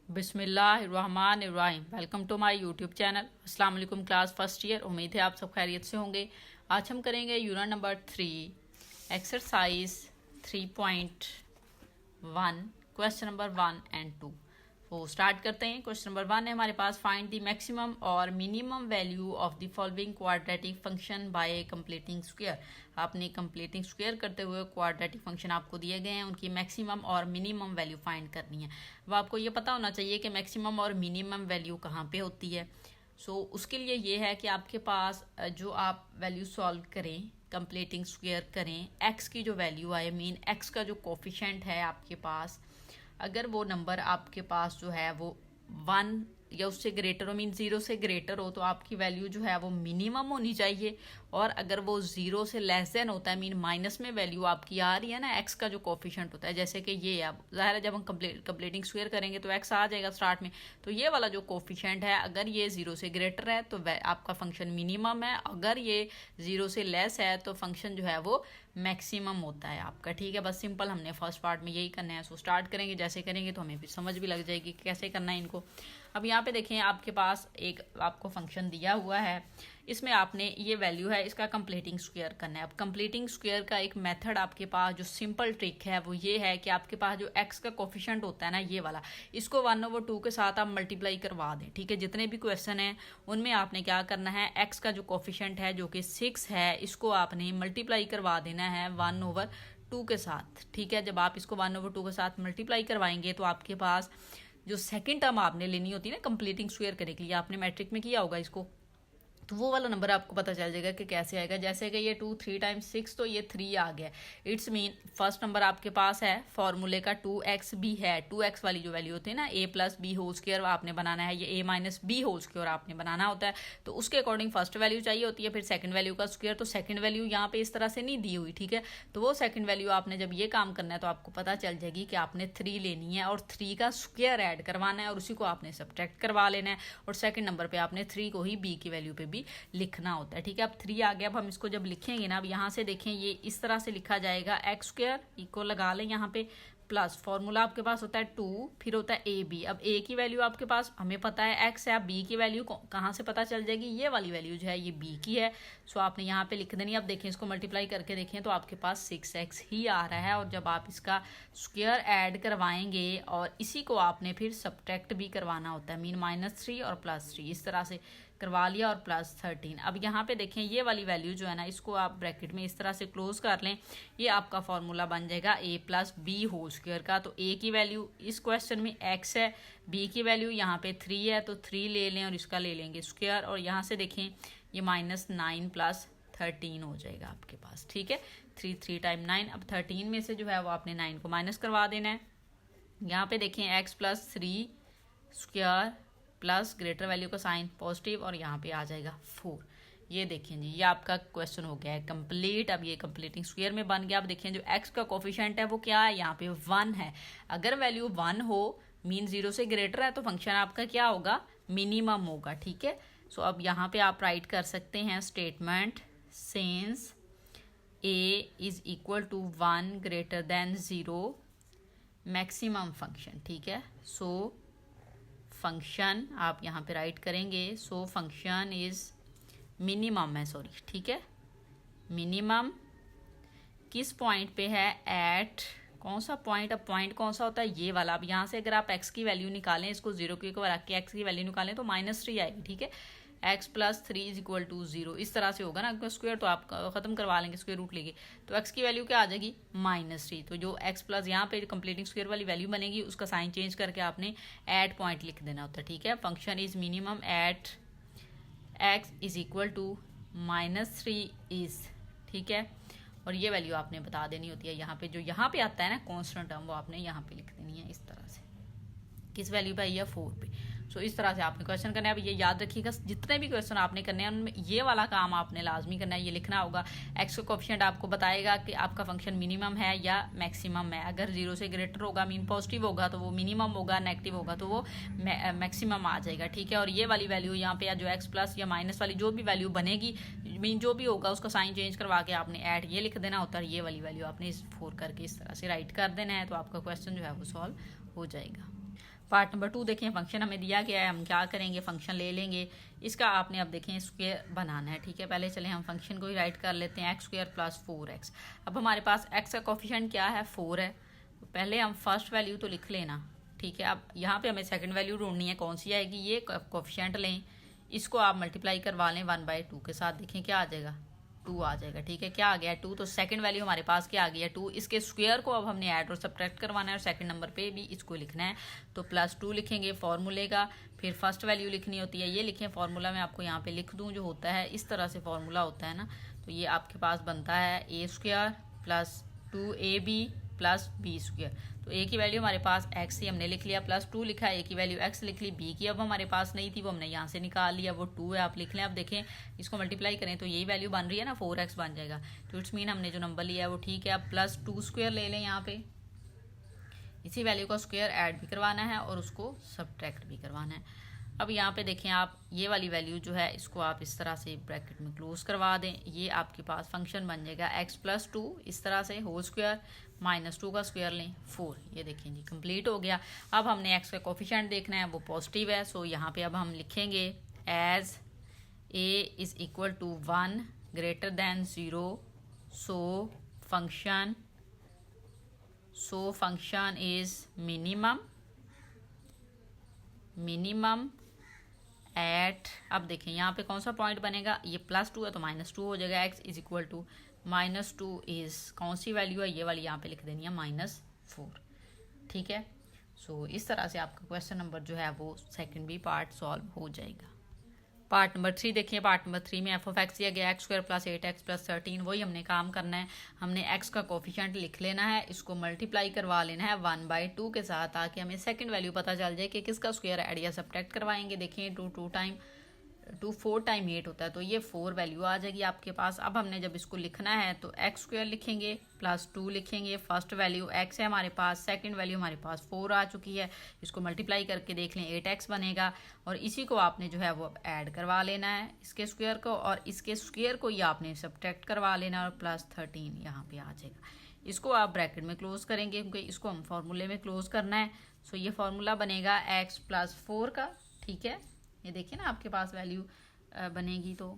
बिस्मिल्लाहिर्रहमानिर्रहीम। Welcome to my YouTube channel. अस्सलाम वालेकुम क्लास फर्स्ट ईयर। उम्मीद है आप सब खैरियत से होंगे। आज हम करेंगे unit number 3 exercise 3.1 question number 1 and 2। तो स्टार्ट करते हैं। क्वेश्चन नंबर 1 है हमारे पास, फाइंड द मैक्सिमम और minimum value of the following quadratic function by completing square. आपने कंप्लीटिंग स्क्वायर करते हुए क्वाड्रेटिक फंक्शन आपको दिए गए हैं, उनकी मैक्सिमम और मिनिमम वैल्यू फाइंड करनी है। अब आपको ये पता होना चाहिए कि मैक्सिमम और मिनिमम वैल्यू कहाँ पे होती है। उसके लिए ये है कि आपके पास जो आप वैल्यू सॉल्व करें, कंप्लीटिंग स्क्वायर करें, एक्स की जो वैल्यू आए, मीन एक्स का जो कोफिशेंट है आपके पास, अगर वो नंबर आपके पास जो है वो 1 या उससे ग्रेटर हो, मीन 0 से ग्रेटर हो, तो आपकी वैल्यू जो है वो मिनिमम होनी चाहिए। और अगर वो 0 से लेस देन होता है, मीन माइनस में वैल्यू आपकी आ रही है ना, एक्स का जो कोफिशिएंट होता है, जैसे कि ये अब ज़ाहिर है जब हम कंप्लीटिंग स्क्वायर करेंगे तो एक्स आ जाएगा स्टार्ट में। तो ये वाला जो कोफिशिएंट है, अगर ये 0 से ग्रेटर है तो आपका फंक्शन मिनिमम है, अगर ये 0 से लेस है तो फंक्शन जो है वो मैक्सिमम होता है आपका। ठीक है, बस सिंपल हमने फर्स्ट पार्ट में यही करना है। स्टार्ट करेंगे, जैसे करेंगे तो हमें भी समझ भी लग जाएगी कि कैसे करना है इनको। अब यहाँ पे देखें, आपके पास एक आपको फंक्शन दिया हुआ है, इसमें आपने ये वैल्यू है, इसका कंप्लीटिंग स्क्वायर करना है। अब कंप्लीटिंग स्क्वायर का एक मेथड आपके पास जो सिंपल ट्रिक है वो ये है कि आपके पास जो एक्स का कोफिशिएंट होता है ना, ये वाला, इसको 1/2 के साथ आप मल्टीप्लाई करवा दें। ठीक है, जितने भी क्वेश्चन हैं उनमें आपने क्या करना है, एक्स का जो कोफिशिएंट है जो कि 6 है, इसको आपने मल्टीप्लाई करवा देना है 1/2 के साथ। ठीक है, जब आप इसको 1/2 के साथ मल्टीप्लाई करवाएंगे तो आपके पास जो सेकंड टर्म आपने लेनी होती है ना कंप्लीटिंग स्क्वायर करने के लिए, आपने मैट्रिक में किया होगा इसको, तो वो वाला नंबर आपको पता चल जाएगा कि कैसे आएगा। जैसे कि ये 2 3 टाइम्स 6, तो ये 3 आ गया। इट्स मीन फर्स्ट नंबर आपके पास है फॉर्मूले का 2x भी है। 2x वाली जो वैल्यू होती है ना, a plus B whole square आपने बनाना है, ये a minus B whole square आपने बनाना होता है। तो उसके अकॉर्डिंग फर्स्ट वैल्यू चाहिए होती है, फिर सेकंड वैल्यू का स्क्वायर। तो सेकंड वैल्यू यहाँ पे इस तरह से नहीं दी हुई। ठीक है, तो वो सेकंड वैल्यू आपने जब ये काम करना है तो आपको पता चल जाएगी कि आपने 3 लेनी है और 3 का स्क्वायर ऐड करवाना है और उसी को आपने सब्ट्रैक्ट करवा लेना है। और सेकंड नंबर पे आपने 3 को ही b की वैल्यू पे भी लिखना होता है। ठीक है, अब 3 आ गया। अब हम इसको जब लिखेंगे ना, अब यहाँ से देखें, ये इस तरह से लिखा जाएगा, एक्स स्क्वायर इक्वल लगा लें यहाँ पे, प्लस फॉर्मूला आपके पास होता है 2, फिर होता है ए बी। अब ए की वैल्यू आपके पास हमें पता है एक्स है, अब बी की वैल्यू कहाँ से पता चल जाएगी, ये वाली वैल्यू जो है ये बी की है। आपने यहाँ पे लिख देनी। अब देखें, इसको मल्टीप्लाई करके देखें तो आपके पास 6x ही आ रहा है। और जब आप इसका स्क्वायर ऐड करवाएंगे और इसी को आपने फिर सब्ट्रैक्ट भी करवाना होता है, मीन -3 और +3 इस तरह से करवा लिया, और +13। अब यहाँ पे देखें, ये वाली वैल्यू जो है ना, इसको आप ब्रैकेट में इस तरह से क्लोज कर लें, ये आपका फॉर्मूला बन जाएगा a plus B whole square का। तो a की वैल्यू इस क्वेश्चन में x है, b की वैल्यू यहाँ पे 3 है, तो 3 ले लें और इसका ले लेंगे स्क्वायर, और यहाँ से देखें ये -9 + 13 हो जाएगा आपके पास। ठीक है, 3 टाइम 9। अब 13 में से जो है वो आपने 9 को माइनस करवा देना है। यहाँ पे देखें x + 3 square plus greater value का साइन पॉजिटिव, और यहाँ पे आ जाएगा 4। ये देखें जी, ये आपका क्वेश्चन हो गया है कंप्लीट। अब ये कंप्लीटिंग स्क्वायर में बन गया। अब देखें, जो x का कोफिशिएंट है वो क्या है, यहाँ पे 1 है। अगर वैल्यू 1 हो, मीन 0 से ग्रेटर है, तो फंक्शन आपका क्या होगा, मिनिमम होगा। ठीक है, अब यहाँ पे आप राइट कर सकते हैं statement, since a is equal to 1 greater than 0 maximum function. ठीक है, फंक्शन आप यहाँ पे राइट करेंगे, फंक्शन इज मिनिमम है, सॉरी। ठीक है, मिनिमम किस पॉइंट पे है, एट कौन सा पॉइंट। अब पॉइंट कौन सा होता है, ये वाला। अब यहाँ से अगर आप x की वैल्यू निकालें, इसको 0 के ऊपर रख के x की वैल्यू निकालें तो -3 आएगी। ठीक है, x + 3 = 0 इस तरह से होगा ना, स्क्वायर तो आप खत्म करवा लेंगे स्क्वायर रूट लेके, तो x की वैल्यू क्या आ जाएगी, -3। तो जो x प्लस यहाँ पे कंप्लीटिंग स्क्वायर वाली वैल्यू बनेगी, उसका साइन चेंज करके आपने एट पॉइंट लिख देना होता है। ठीक है, function is minimum at x is equal to -3 is. ठीक है, और ये वैल्यू आपने बता देनी होती है। यहाँ पे जो यहाँ पे आता है ना कांस्टेंट टर्म, वो आपने यहाँ पे लिख देनी है इस तरह से। किस वैल्यू पे आई है, 4 पे। इस तरह से आपने क्वेश्चन करना है। अब ये याद रखिएगा, जितने भी क्वेश्चन आपने करने हैं उनमें ये वाला काम आपने लाजमी करना है, ये लिखना होगा। एक्स का कोफिशिएंट आपको बताएगा कि आपका फंक्शन मिनिमम है या मैक्सिमम है। अगर 0 से ग्रेटर होगा, मीन पॉजिटिव होगा, तो वो मिनिमम होगा, नेगेटिव होगा तो वो मैक्सिमम आ जाएगा। ठीक है, और ये वाली वैल्यू यहाँ पे जो एक्स प्लस या माइनस वाली जो भी वैल्यू बनेगी, मीन जो भी होगा उसका साइन चेंज करवा के आपने ऐड ये लिख देना होता है। ये वाली वैल्यू आपने इस 4 करके इस तरह से राइट कर देना है, तो आपका क्वेश्चन जो है वो सॉल्व हो जाएगा। पार्ट नंबर 2 देखें, फंक्शन हमें दिया गया है, हम क्या करेंगे, फंक्शन ले लेंगे, इसका आपने अब देखें स्क्वायर बनाना है, ठीक है। पहले चलें हम फंक्शन को ही राइट कर लेते हैं, एक्स स्क्वायर प्लस 4x। अब हमारे पास x का कोफिशिएंट क्या है, 4 है, तो पहले हम फर्स्ट वैल्यू तो लिख लेना, ठीक है। अब यहाँ पे हमें सेकंड वैल्यू ढूंढनी है, कौन सी आएगी, ये कोफिशिएंट लें, इसको आप मल्टीप्लाई करवा लें 1/2 के साथ, देखें क्या आ जाएगा, 2 आ जाएगा, ठीक है। क्या आ गया, 2, तो सेकंड वैल्यू हमारे पास क्या आ गया, 2। इसके स्क्वायर को अब हमने ऐड और सब्ट्रैक्ट करवाना है और सेकंड नंबर पे भी इसको लिखना है, तो +2 लिखेंगे फॉर्मूले का, फिर फर्स्ट वैल्यू लिखनी होती है, ये लिखें फॉर्मूला मैं आपको यहाँ पे लिख दूँ, जो होता है इस तरह से फॉर्मूला होता है ना, तो ये आपके पास बनता है a² + 2ab + b²। तो a की वैल्यू हमारे पास x ही हमने लिख लिया, +2 लिखा है, a की वैल्यू x लिख ली, b की अब हमारे पास नहीं थी, वो हमने यहाँ से निकाल लिया, वो 2 है, आप लिख लें। अब देखें इसको मल्टीप्लाई करें तो यही वैल्यू बन रही है ना, 4x बन जाएगा, तो इट्स मीन हमने जो नंबर लिया है वो ठीक है। अब +2² ले लें, यहाँ पे इसी वैल्यू का स्क्वायर ऐड भी करवाना है और उसको सब्ट्रैक्ट भी करवाना है। अब यहाँ पे देखें आप, ये वाली वैल्यू जो है इसको आप इस तरह से ब्रैकेट में क्लोज करवा दें, ये आपके पास फंक्शन बन जाएगा x + 2 इस तरह से होल स्क्वायर, -2 का स्क्वायर लें 4, ये देखें जी कंप्लीट हो गया। अब हमने x का कोफिशिएंट देखना है, वो पॉजिटिव है, सो यहाँ पे अब हम लिखेंगे as a = 1 > 0, so function is minimum at, अब देखें यहाँ पे कौन सा पॉइंट बनेगा, ये +2 है तो -2 हो जाएगा, x = -2 इज कौन सी वैल्यू है, ये वाली यहाँ पे लिख देनी है -4, ठीक है। सो इस तरह से आपका क्वेश्चन नंबर जो है वो सेकंड भी पार्ट सॉल्व हो जाएगा। पार्ट नंबर 3 देखिए, पार्ट नंबर 3 में f(x) दिया गया x² + 8x + 13, वही हमने काम करना है, हमने x का कोफिशिएंट लिख लेना है, इसको मल्टीप्लाई करवा लेना है 1/2 के साथ, ताकि हमें सेकंड वैल्यू पता चल जाए कि किसका स्क्वायर ऐड या सब्ट्रैक्ट करवाएंगे। देखिए 2 4 टाइम 8 होता है, तो ये 4 वैल्यू आ जाएगी आपके पास। अब हमने जब इसको लिखना है तो x² लिखेंगे +2 लिखेंगे, फर्स्ट वैल्यू x है हमारे पास, सेकंड वैल्यू हमारे पास 4 आ चुकी है, इसको मल्टीप्लाई करके देख लें 8x बनेगा, और इसी को आपने जो है वो ऐड करवा लेना है इसके स्क्वायर को, और इसके स्क्वायर को ही आपने सब्ट्रैक्ट करवा लेना और +13 यहाँ पे आ जाएगा। इसको आप ब्रैकेट में क्लोज करेंगे क्योंकि इसको हम फॉर्मूले में क्लोज करना है, सो ये फॉर्मूला बनेगा x + 4 का, ठीक है। ये देखिए ना आपके पास वैल्यू बनेगी, तो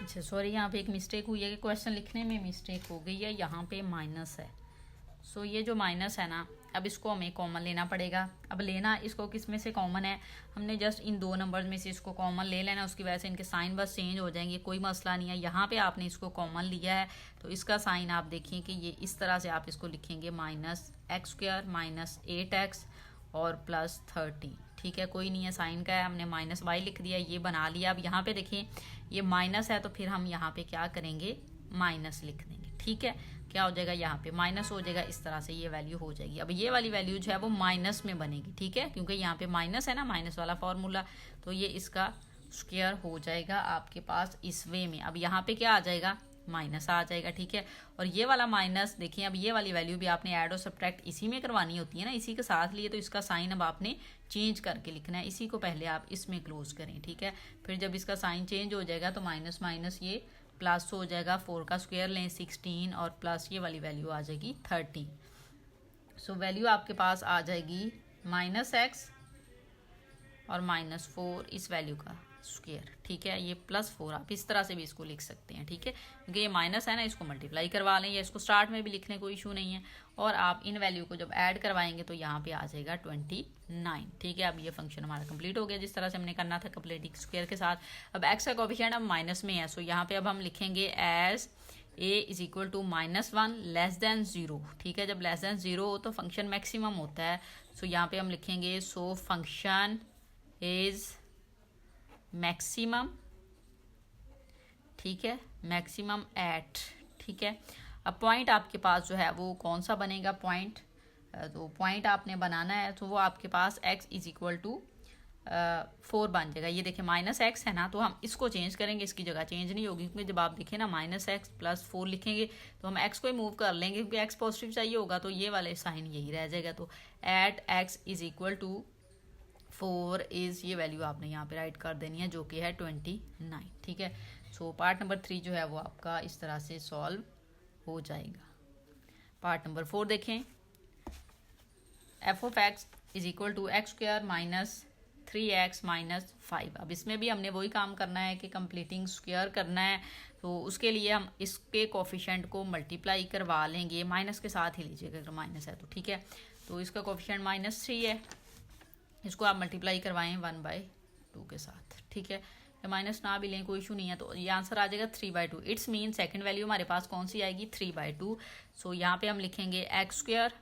अच्छा सॉरी यहाँ पे एक मिस्टेक हुई है कि क्वेश्चन लिखने में मिस्टेक हो गई है, यहाँ पे माइनस है, सो ये जो माइनस है ना, अब इसको हमें कॉमन लेना पड़ेगा। अब लेना इसको किस में से कॉमन है, हमने जस्ट इन 2 नंबर्स में से इसको कॉमन ले लेना, उसकी वजह से इनके साइन बस चेंज हो जाएंगे, कोई मसला नहीं है। यहाँ पे आपने इसको कॉमन लिया है तो इसका साइन आप देखिए कि ये इस तरह से आप इसको लिखेंगे -x² - 8x और +13, ठीक है, कोई नहीं है, साइन का है, हमने -y लिख दिया, ये बना लिया। अब यहाँ पे देखिए ये माइनस है तो फिर हम यहाँ पे क्या करेंगे, माइनस लिख देंगे, ठीक है। क्या हो जाएगा, यहाँ पे माइनस हो जाएगा, इस तरह से ये वैल्यू हो जाएगी। अब ये वाली वैल्यू जो है वो माइनस में बनेगी, ठीक है, क्योंकि यहाँ पे माइनस है ना, माइनस वाला फॉर्मूला, तो ये इसका स्क्वायर हो जाएगा आपके पास इस वे में। अब यहाँ पे क्या आ जाएगा, माइनस आ जाएगा, ठीक है। और ये वाला माइनस देखिए, अब ये वाली वैल्यू भी आपने ऐड और सब्ट्रैक्ट इसी में करवानी होती है ना, इसी के साथ लिए, तो इसका साइन अब आपने चेंज करके लिखना है, इसी को पहले आप इसमें क्लोज करें, ठीक है। फिर जब इसका साइन चेंज हो जाएगा तो माइनस माइनस ये प्लस हो जाएगा, 4 का स्क्वायर लें 16 और प्लस ये वाली वैल्यू आ जाएगी 13। सो वैल्यू आपके पास आ जाएगी -x और -4 इस वैल्यू का स्क्वायर, ठीक है। ये +4 आप इस तरह से भी इसको लिख सकते हैं, ठीक है, क्योंकि ये माइनस है ना, इसको मल्टीप्लाई करवा लें या इसको स्टार्ट में भी लिख लें, कोई इशू नहीं है। और आप इन वैल्यू को जब ऐड करवाएंगे तो यहाँ पे आ जाएगा 29, ठीक है। अब ये फंक्शन हमारा कंप्लीट हो गया जिस तरह से हमने करना था कंप्लीटिंग स्क्वायर के साथ। अब x का कोफिशिएंट अब माइनस में है, सो यहाँ पे अब हम लिखेंगे एज a = -1 < 0, ठीक है। जब < 0 हो तो फंक्शन मैक्सिमम होता है, सो यहाँ पे हम लिखेंगे सो फंक्शन इज मैक्सिमम, ठीक है, मैक्सिमम एट, ठीक है। अब पॉइंट आपके पास जो है वो कौन सा बनेगा पॉइंट, तो पॉइंट आपने बनाना है तो वो आपके पास x = 4 बन जाएगा। ये देखिए -x है ना, तो हम इसको चेंज करेंगे, इसकी जगह चेंज नहीं होगी, क्योंकि जब आप देखें ना -x + 4 लिखेंगे तो हम x को ही मूव कर लेंगे, क्योंकि x पॉजिटिव चाहिए होगा, तो ये वाले साइन यही रह जाएगा। तो एट x = 4 इज ये वैल्यू आपने यहाँ पे राइट कर देनी है, जो कि है 29, ठीक है। सो पार्ट नंबर 3 जो है वो आपका इस तरह से सॉल्व हो जाएगा। पार्ट नंबर 4 देखें, f(x) is equal to X square minus 3x minus 5। अब इसमें भी हमने वही काम करना है कि कंप्लीटिंग स्क्वायर करना है, तो उसके लिए हम इसके कोफिशिएंट को मल्टीप्लाई करवा लेंगे, माइनस के साथ ही लीजिएगा अगर माइनस है तो, ठीक है। तो इसका कोफिशिएंट -3 है, इसको आप मल्टीप्लाई करवाएं 1/2 के साथ, ठीक है। या माइनस ना भी लें कोई इशू नहीं है, तो ये आंसर आ जाएगा 3/2। इट्स मीन सेकंड वैल्यू हमारे पास कौन सी आएगी, 3/2। सो यहाँ पे हम लिखेंगे एक्स स्क्वायर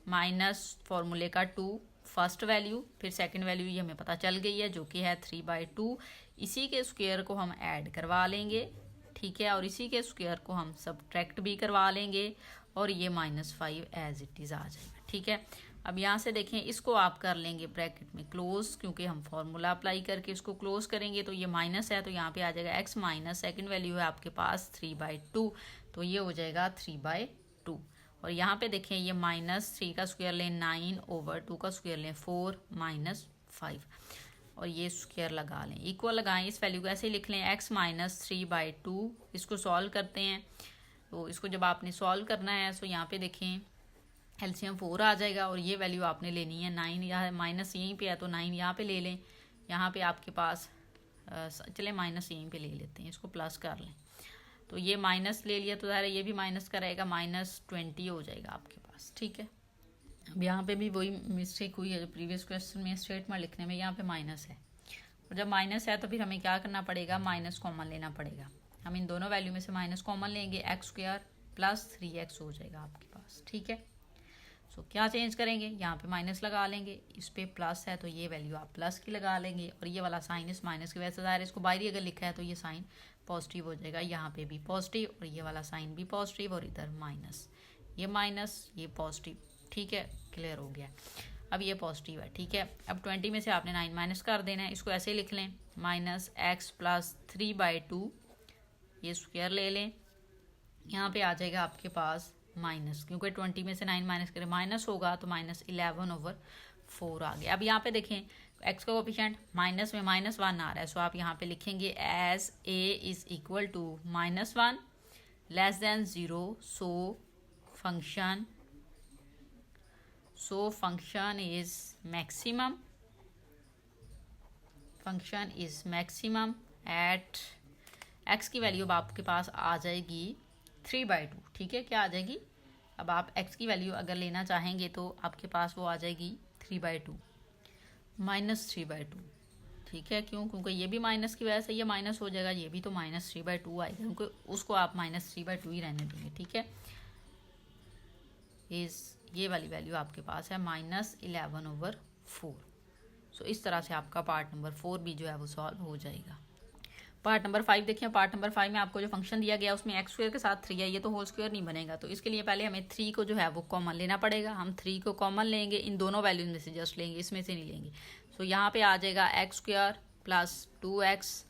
माइनस फॉर्मूले का 2 फर्स्ट वैल्यू, फिर सेकंड वैल्यू ये हमें पता चल गई है जो कि है 3/2। इसी के स्क्वायर को हम ऐड करवा लेंगे, ठीक है, और इसी के स्क्वायर को हम सब्ट्रैक्ट भी करवा लेंगे और ये -5 एज इट इज़ आ जाएगा, ठीक है। अब यहाँ से देखें, इसको आप कर लेंगे ब्रैकेट में क्लोज, क्योंकि हम फॉर्मूला अप्लाई करके इसको क्लोज करेंगे, तो ये माइनस है तो यहाँ पे आ जाएगा x माइनस सेकेंड वैल्यू है आपके पास 3/2, तो ये हो जाएगा 3/2। और यहाँ पे देखें, ये -3 का स्क्वायर लें 9/2 का स्क्वायर लें 4 -5, और ये स्क्वायर लगा लें, इक्वल लगाएं, इस वैल्यू को ऐसे ही लिख लें x माइनस 3/2। इसको सॉल्व करते हैं, तो इसको जब आपने सॉल्व करना है तो यहाँ पे देखें एलसीएम 4 आ जाएगा, और ये वैल्यू आपने लेनी है 9, यहाँ माइनस यहीं पे है तो 9 यहाँ पे ले लें, यहाँ पे आपके पास चले माइनस यहीं पे ले लेते हैं, इसको प्लस कर लें, तो ये माइनस ले लिया तो ज़ाहिर है ये भी माइनस का रहेगा, -20 हो जाएगा आपके पास, ठीक है। अब यहाँ पे भी वही मिस्टेक हुई है जो प्रीवियस क्वेश्चन में स्टेटमेंट लिखने में, यहाँ पे माइनस है, और जब माइनस है तो फिर हमें क्या करना पड़ेगा, माइनस कॉमन लेना पड़ेगा। हम इन दोनों वैल्यू में से माइनस कॉमन लेंगे, एक्स स्क्वायर प्लस 3x हो जाएगा आपके पास, ठीक है। सो क्या चेंज करेंगे, यहाँ पे माइनस लगा लेंगे, इस पे प्लस है तो ये वैल्यू आप प्लस की लगा लेंगे, और ये वाला साइन इस माइनस की वजह से ज़ाहिर इसको बाहरी अगर लिखा है तो ये साइन पॉजिटिव हो जाएगा, यहाँ पे भी पॉजिटिव और ये वाला साइन भी पॉजिटिव, और इधर माइनस, ये माइनस ये पॉजिटिव, ठीक है, क्लियर हो गया। अब ये पॉजिटिव है, ठीक है। अब 20 में से आपने 9 माइनस कर देना है, इसको ऐसे लिख लें -x प्लस 3/2, ये स्क्वायर ले लें, यहाँ पे आ जाएगा आपके पास माइनस, क्योंकि 20 में से 9 माइनस करें माइनस होगा, तो -11/4 आ गया। अब यहाँ पे देखें x का कोफिशिएंट माइनस में -1 आ रहा है, सो आप यहाँ पे लिखेंगे as a is equal to -1 less than 0, so function is maximum at x की वैल्यू अब आपके पास आ जाएगी 3/2, ठीक है। क्या आ जाएगी, अब आप x की वैल्यू अगर लेना चाहेंगे तो आपके पास वो आ जाएगी 3/2 -3/2, ठीक है। क्यों, क्योंकि ये भी माइनस की वजह से ये माइनस हो जाएगा, ये भी तो -3/2 आएगा, क्योंकि उसको आप -3/2 ही रहने देंगे, ठीक है। ये वाली वैल्यू आपके पास है -11/4। सो इस तरह से आपका पार्ट नंबर 4 भी जो है वो सॉल्व हो जाएगा। पार्ट नंबर 5 देखिए, पार्ट नंबर 5 में आपको जो फंक्शन दिया गया उसमें एक्स स्क्वायर के साथ 3 है, ये तो होल स्क्वायर नहीं बनेगा, तो इसके लिए पहले हमें 3 को जो है वो कॉमन लेना पड़ेगा। हम 3 को कॉमन लेंगे, इन दोनों वैल्यूज में से जस्ट लेंगे, इसमें से नहीं लेंगे। सो यहाँ पे आ जाएगा एक्स स्क्वायर प्लस 2x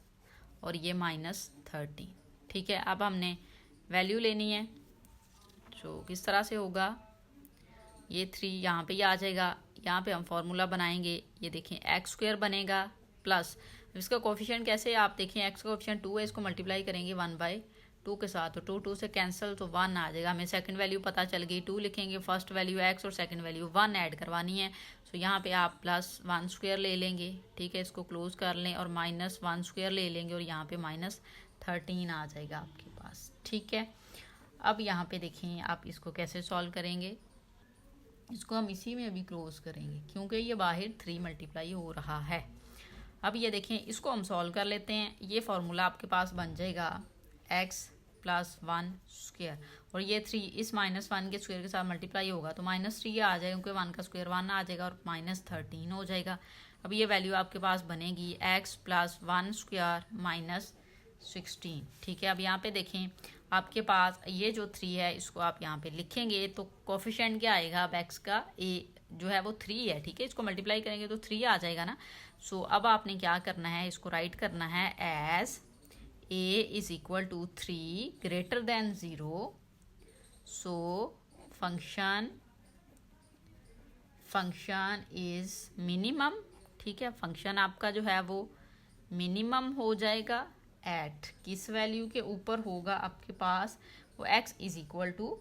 और ये -13, ठीक है। अब हमने वैल्यू लेनी है, तो किस तरह से होगा, ये 3 यहाँ पे आ जाएगा, यहाँ पे हम फॉर्मूला बनाएंगे, ये देखें एक्स स्क्वायर बनेगा प्लस इसका कोफिशिएंट कैसे, आप देखें एक्स का कोफिशिएंट 2 है, इसको मल्टीप्लाई करेंगे 1/2 के साथ, तो 2 से कैंसिल, तो 1 आ जाएगा। हमें सेकंड वैल्यू पता चल गई, 2 लिखेंगे, फर्स्ट वैल्यू एक्स और सेकंड वैल्यू 1 ऐड करवानी है। सो यहाँ पे आप +1 स्क्वायर ले लेंगे, ठीक है, इसको क्लोज कर लें, और -1 स्क्वायर ले लेंगे, और यहाँ पे -13 आ जाएगा आपके पास, ठीक है। अब यहाँ पे देखें आप इसको कैसे सॉल्व करेंगे, इसको हम इसी में अभी क्लोज करेंगे क्योंकि ये बाहर 3 मल्टीप्लाई हो रहा है। अब ये देखें, इसको हम सॉल्व कर लेते हैं, ये फार्मूला आपके पास बन जाएगा x + 1 स्क्वायर, और ये 3 इस -1 के स्क्वायर के साथ मल्टीप्लाई होगा तो -3 आ जाएगा, क्योंकि 1 का स्क्वायर 1 आ जाएगा, और -13 हो जाएगा। अब ये वैल्यू आपके पास बनेगी x + 1 स्क्वायर -16, ठीक है। अब यहाँ पे देखें आपके पास ये जो 3 है इसको आप यहाँ पे लिखेंगे, तो कोफिशिएंट क्या आएगा, अब x का a जो है वो 3 है, ठीक है, इसको मल्टीप्लाई करेंगे तो 3 आ जाएगा ना। सो अब आपने क्या करना है, इसको राइट करना है as a is equal to 3 greater than 0, so function is minimum, ठीक है। फंक्शन आपका जो है वो मिनिमम हो जाएगा एट किस वैल्यू के ऊपर होगा आपके पास, वो x इज इक्वल टू,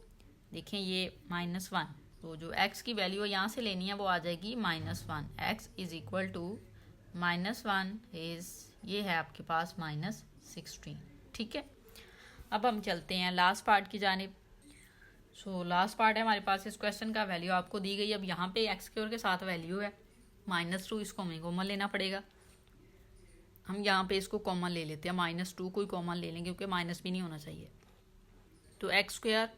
देखें ये -1 तो जो x की वैल्यू यहाँ से लेनी है वो आ जाएगी -1। x is equal to -1 is, ये है आपके पास -16। ठीक है, अब हम चलते हैं लास्ट पार्ट की जानिब। सो लास्ट पार्ट है हमारे पास इस क्वेश्चन का, वैल्यू आपको दी गई। अब यहाँ पे एक्स स्क्वायर के साथ वैल्यू है -2, इसको हमें कॉमन लेना पड़ेगा। हम यहाँ पे इसको कॉमन ले लेते हैं, -2 को ही कॉमन ले लेंगे क्योंकि माइनस भी नहीं होना चाहिए। तो एक्स स्क्वायर,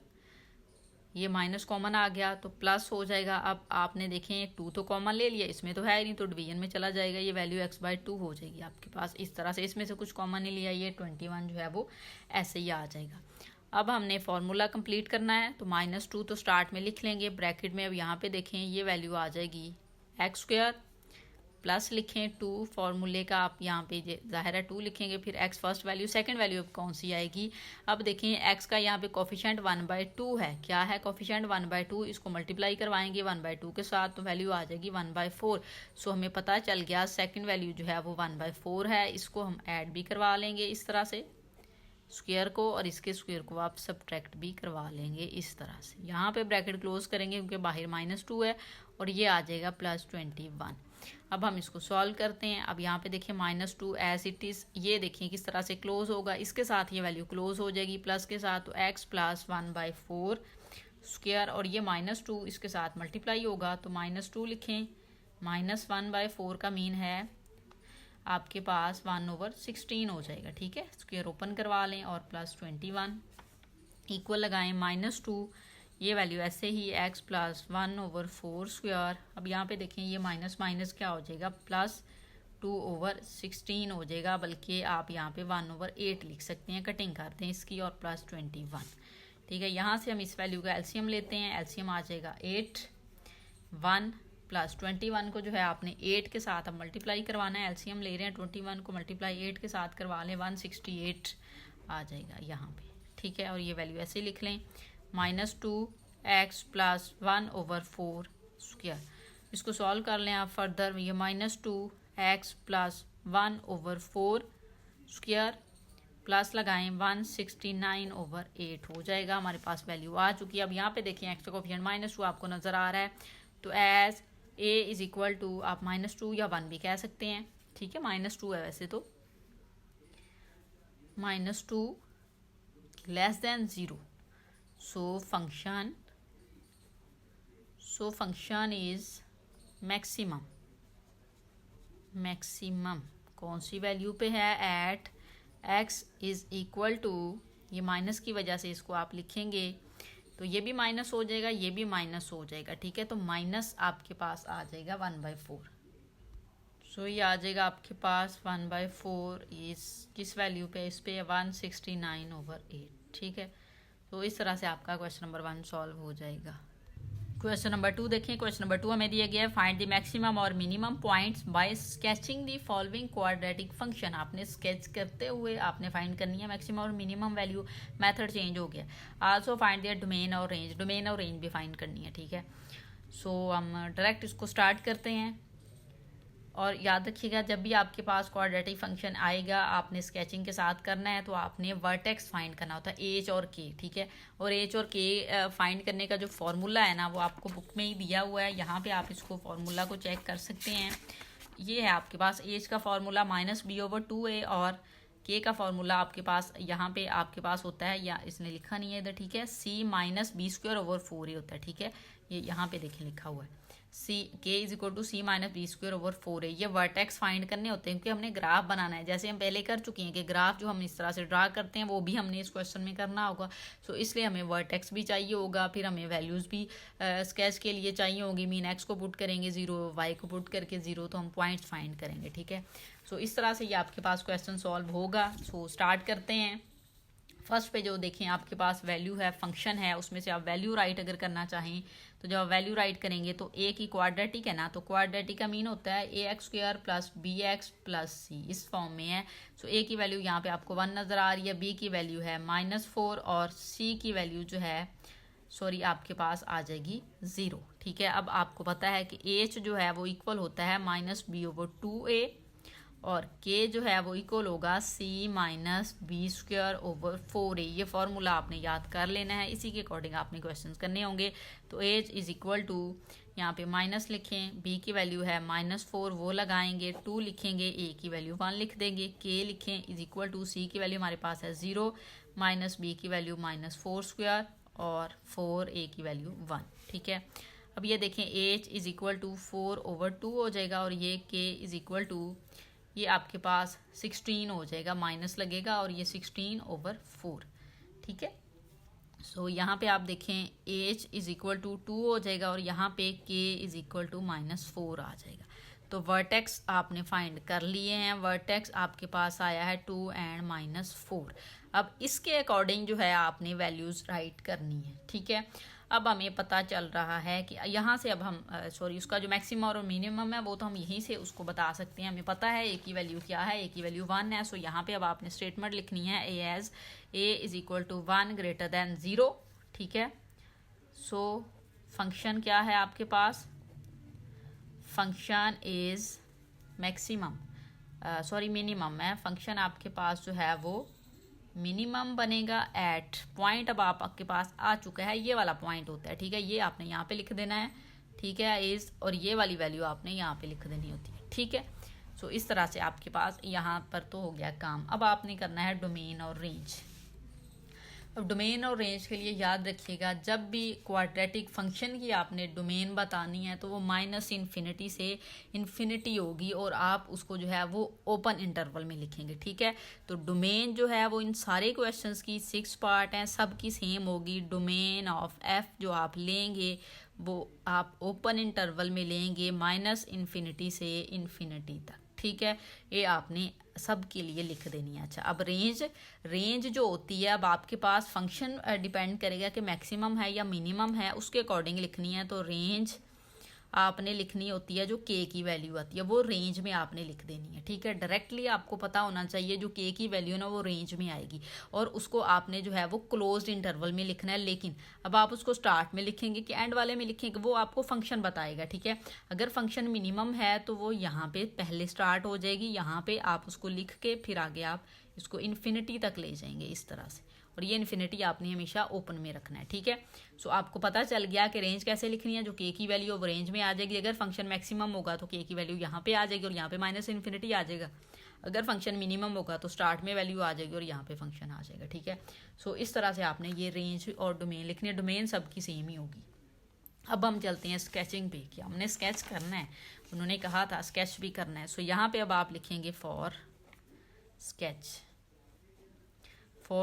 ये माइनस कॉमन आ गया तो प्लस हो जाएगा। अब आपने देखें 2 तो कॉमन ले लिया, इसमें तो है ही नहीं तो डिवीजन में चला जाएगा, ये वैल्यू x/2 हो जाएगी आपके पास। इस तरह से इसमें से कुछ कॉमन नहीं लिया, ये 21 जो है वो ऐसे ही आ जाएगा। अब हमने फार्मूला कंप्लीट करना है, तो -2 तो स्टार्ट में लिख लेंगे ब्रैकेट में। अब यहाँ पे देखें ये वैल्यू आ जाएगी एक्स स्क्वायर प्लस लिखें 2, फार्मूले का आप यहाँ पे जाहिर है 2 लिखेंगे, फिर x first value, second value अब कौन सी आएगी। अब देखें x का यहाँ पे कोफिशिएंट 1/2 है। क्या है कोफिशिएंट 1/2, इसको मल्टीप्लाई करवाएंगे 1/2 के साथ तो वैल्यू आ जाएगी 1/4। सो हमें पता चल गया सेकंड वैल्यू जो है वो 1/4 है। इसको हम ऐड भी करवा लेंगे इस तरह से स्क्वायर को, और इसके स्क्वायर को आप सब्ट्रैक्ट भी करवा लेंगे इस तरह से। यहाँ पे ब्रैकेट क्लोज करेंगे क्योंकि बाहर -2 है और ये आ जाएगा +21। अब हम इसको सॉल्व करते हैं। अब यहाँ पे देखिए -2 एज इट इज़, ये देखिए किस तरह से क्लोज होगा, इसके साथ ये वैल्यू क्लोज हो जाएगी प्लस के साथ, तो x + 1/4 स्क्वायर, और ये -2 इसके साथ मल्टीप्लाई होगा तो -2 लिखें, -1/4 का मीन है आपके पास 1/16 हो जाएगा। ठीक है, स्क्वायर ओपन करवा लें और +21 इक्वल लगाएं -2, ये वैल्यू ऐसे ही x + 1/4 स्क्वायर। अब यहाँ पे देखें ये माइनस माइनस क्या हो जाएगा, +2/16 हो जाएगा, बल्कि आप यहाँ पे 1/8 लिख सकते हैं, कटिंग करते हैं इसकी, और +21। ठीक है, यहाँ से हम इस वैल्यू का एलसीएम लेते हैं, एलसीएम आ जाएगा 8, 1 + 21 को जो है आपने 8 के साथ अब मल्टीप्लाई करवाना है। एलसीएम ले रहे हैं 21 को मल्टीप्लाई 8 के साथ करवा लें, 168 आ जाएगा यहाँ पे। ठीक है, और ये वैल्यू ऐसे ही लिख लें, -2x + 1/4 स्क्वायर। इसको सॉल्व कर लें आप फर्दर, ये -2x + 1/4 स्क्वायर प्लस लगाएं 169/8 हो जाएगा। हमारे पास वैल्यू आ चुकी है। अब यहाँ पे देखिए एक्स का कोफिशिएंट -2 आपको नज़र आ रहा है, तो as a is equal to आप -2 या 1 भी कह सकते हैं। ठीक है, -2 है वैसे तो, -2 << 0। सो फंक्शन इज मैक्सिमम कौन सी वैल्यू पे है, at x is equal to, ये माइनस की वजह से इसको आप लिखेंगे तो ये भी माइनस हो जाएगा, ये भी माइनस हो जाएगा। ठीक है, तो माइनस आपके पास आ जाएगा 1/4। सो ये आ जाएगा आपके पास 1/4 इस किस वैल्यू पे, इस पे 169/8। ठीक है, तो इस तरह से आपका क्वेश्चन नंबर 1 सॉल्व हो जाएगा। क्वेश्चन नंबर 2 देखें। क्वेश्चन नंबर 2 हमें दिया गया है, फाइंड द मैक्सिमम और minimum points by sketching the following quadratic function. आपने स्केच करते हुए आपने फाइंड करनी है मैक्सिमम और मिनिमम वैल्यू। मेथड चेंज हो गया। आल्सो फाइंड द डोमेन और रेंज, डोमेन और रेंज भी फाइंड करनी है। ठीक है, सो हम डायरेक्ट इसको स्टार्ट करते हैं। और याद रखिएगा जब भी आपके पास क्वाड्रेटिक फंक्शन आएगा आपने स्केचिंग के साथ करना है, तो आपने वर्टेक्स फाइंड करना होता है, एच और के। ठीक है, और एच और के फाइंड करने का जो फॉर्मूला है ना वो आपको बुक में ही दिया हुआ है। यहाँ पे आप इसको फॉर्मूला को चेक कर सकते हैं। ये है आपके पास एच का फॉर्मूला -b/2a, और के का फॉर्मूला आपके पास यहाँ पे आपके पास होता है, या इसने लिखा नहीं है इधर। ठीक है, c - b²/4 होता है। ठीक है, ये यहाँ पे देखें लिखा हुआ है, c k = c - b²/4 है। ये वर्टेक्स फाइंड करने होते हैं क्योंकि हमने ग्राफ बनाना है, जैसे हम पहले कर चुके हैं कि ग्राफ जो हम इस तरह से ड्रा करते हैं वो भी हमने इस क्वेश्चन में करना होगा। सो इसलिए हमें वर्टेक्स भी चाहिए होगा, फिर हमें वैल्यूज़ भी स्केच के लिए चाहिए होगी। मीन x को पुट करेंगे 0, y को पुट करके 0, तो हम पॉइंट्स फाइंड करेंगे। ठीक है, सो इस तरह से ये आपके पास क्वेश्चन सॉल्व होगा। सो स्टार्ट करते हैं। फर्स्ट पे जो देखें आपके पास वैल्यू है, फंक्शन है, उसमें से आप वैल्यू राइट अगर करना चाहें तो जब आप वैल्यू राइट करेंगे तो a की क्वाड्रेटिक है ना, तो क्वाड्रेटिक का मीन होता है ax² + bx + c, इस फॉर्म में है। सो a की वैल्यू यहाँ पे आपको 1 नज़र आ रही है, b की वैल्यू है -4 और c की वैल्यू जो है आपके पास आ जाएगी 0। ठीक है, अब आपको पता है कि h जो है वो इक्वल होता है -b/2a और k जो है वो इक्वल होगा c minus B square over 4a। ये फार्मूला आपने याद कर लेना है, इसी के अकॉर्डिंग आपने क्वेश्चंस करने होंगे। तो एज इज इक्वल टू, यहाँ पे माइनस लिखें, b की वैल्यू है -4 वो लगाएंगे, 2 लिखेंगे, a की वैल्यू 1 लिख देंगे, k लिखें इज इक्वल टू c की वैल्यू हमारे पास है 0 माइनस b की वैल्यू -4 स्क्वायर और 4a की वैल्यू 1। ठीक है, अब ये देखें h इज इक्वल टू 4/2 हो जाएगा और ये k इज इक्वल टू, ये आपके पास 16 हो जाएगा, माइनस लगेगा और ये 16/4। ठीक है, सो यहाँ पे आप देखें h इज इक्वल टू 2 हो जाएगा और यहाँ पे k इज इक्वल टू -4 आ जाएगा। तो वर्टेक्स आपने फाइंड कर लिए हैं, वर्टेक्स आपके पास आया है 2 एंड -4। अब इसके अकॉर्डिंग जो है आपने वैल्यूज़ राइट करनी है। ठीक है, अब हमें पता चल रहा है कि यहाँ से अब हम उसका जो मैक्सिमम और मिनिमम है वो तो हम यहीं से उसको बता सकते हैं। हमें पता है ए की वैल्यू क्या है, ए की वैल्यू 1 है। सो यहाँ पे अब आपने स्टेटमेंट लिखनी है A as A is equal to 1 greater than 0। ठीक है, सो फंक्शन क्या है आपके पास, फंक्शन इज मैक्सिमम, मिनिमम है। फंक्शन आपके पास जो है वो मिनिमम बनेगा एट पॉइंट, अब आपके पास आ चुका है, ये वाला पॉइंट होता है। ठीक है, ये आपने यहाँ पे लिख देना है। ठीक है, इज, और ये वाली वैल्यू आपने यहाँ पे लिख देनी होती है। ठीक है, सो इस तरह से आपके पास यहाँ पर तो हो गया काम। अब आपने करना है डोमेन और रेंज। अब डोमेन और रेंज के लिए याद रखिएगा, जब भी क्वाड्रेटिक फंक्शन की आपने डोमेन बतानी है तो वो -∞ से इन्फिनिटी होगी और आप उसको जो है वो ओपन इंटरवल में लिखेंगे। ठीक है, तो डोमेन जो है वो इन सारे क्वेश्चंस की 6 पार्ट हैं, सब की सेम होगी। डोमेन ऑफ f जो आप लेंगे वो आप ओपन इंटरवल में लेंगे -∞ से इन्फिनिटी तक। ठीक है, ये आपने सब के लिए लिख देनी है। अच्छा, अब रेंज जो होती है, अब आपके पास फंक्शन डिपेंड करेगा कि मैक्सिमम है या मिनिमम है, उसके अकॉर्डिंग लिखनी है। तो रेंज आपने लिखनी होती है, जो k की वैल्यू आती है वो रेंज में आपने लिख देनी है। ठीक है, डायरेक्टली आपको पता होना चाहिए जो k की वैल्यू ना वो रेंज में आएगी और उसको आपने जो है वो क्लोज्ड इंटरवल में लिखना है। लेकिन अब आप उसको स्टार्ट में लिखेंगे कि एंड वाले में लिखेंगे, वो आपको फंक्शन बताएगा। ठीक है, अगर फंक्शन मिनिमम है तो वो यहाँ पे पहले स्टार्ट हो जाएगी, यहाँ पे आप उसको लिख के फिर आगे आप इसको इन्फिनिटी तक ले जाएंगे इस तरह से, और ये इन्फिनिटी आपने हमेशा ओपन में रखना है। ठीक है, सो आपको पता चल गया कि रेंज कैसे लिखनी है, जो k की वैल्यू वो रेंज में आ जाएगी। अगर फंक्शन मैक्सिमम होगा तो k की वैल्यू यहाँ पे आ जाएगी और यहाँ पे -∞ आ जाएगा। अगर फंक्शन मिनिमम होगा तो स्टार्ट में वैल्यू आ जाएगी और यहाँ पे फंक्शन आ जाएगा। ठीक है, सो इस तरह से आपने ये रेंज और डोमेन लिखनी है, डोमेन सबकी सेम ही होगी। अब हम चलते हैं स्केचिंग पे, कि हमने स्केच करना है, उन्होंने कहा था स्केच भी करना है। सो यहाँ पे अब आप लिखेंगे फॉर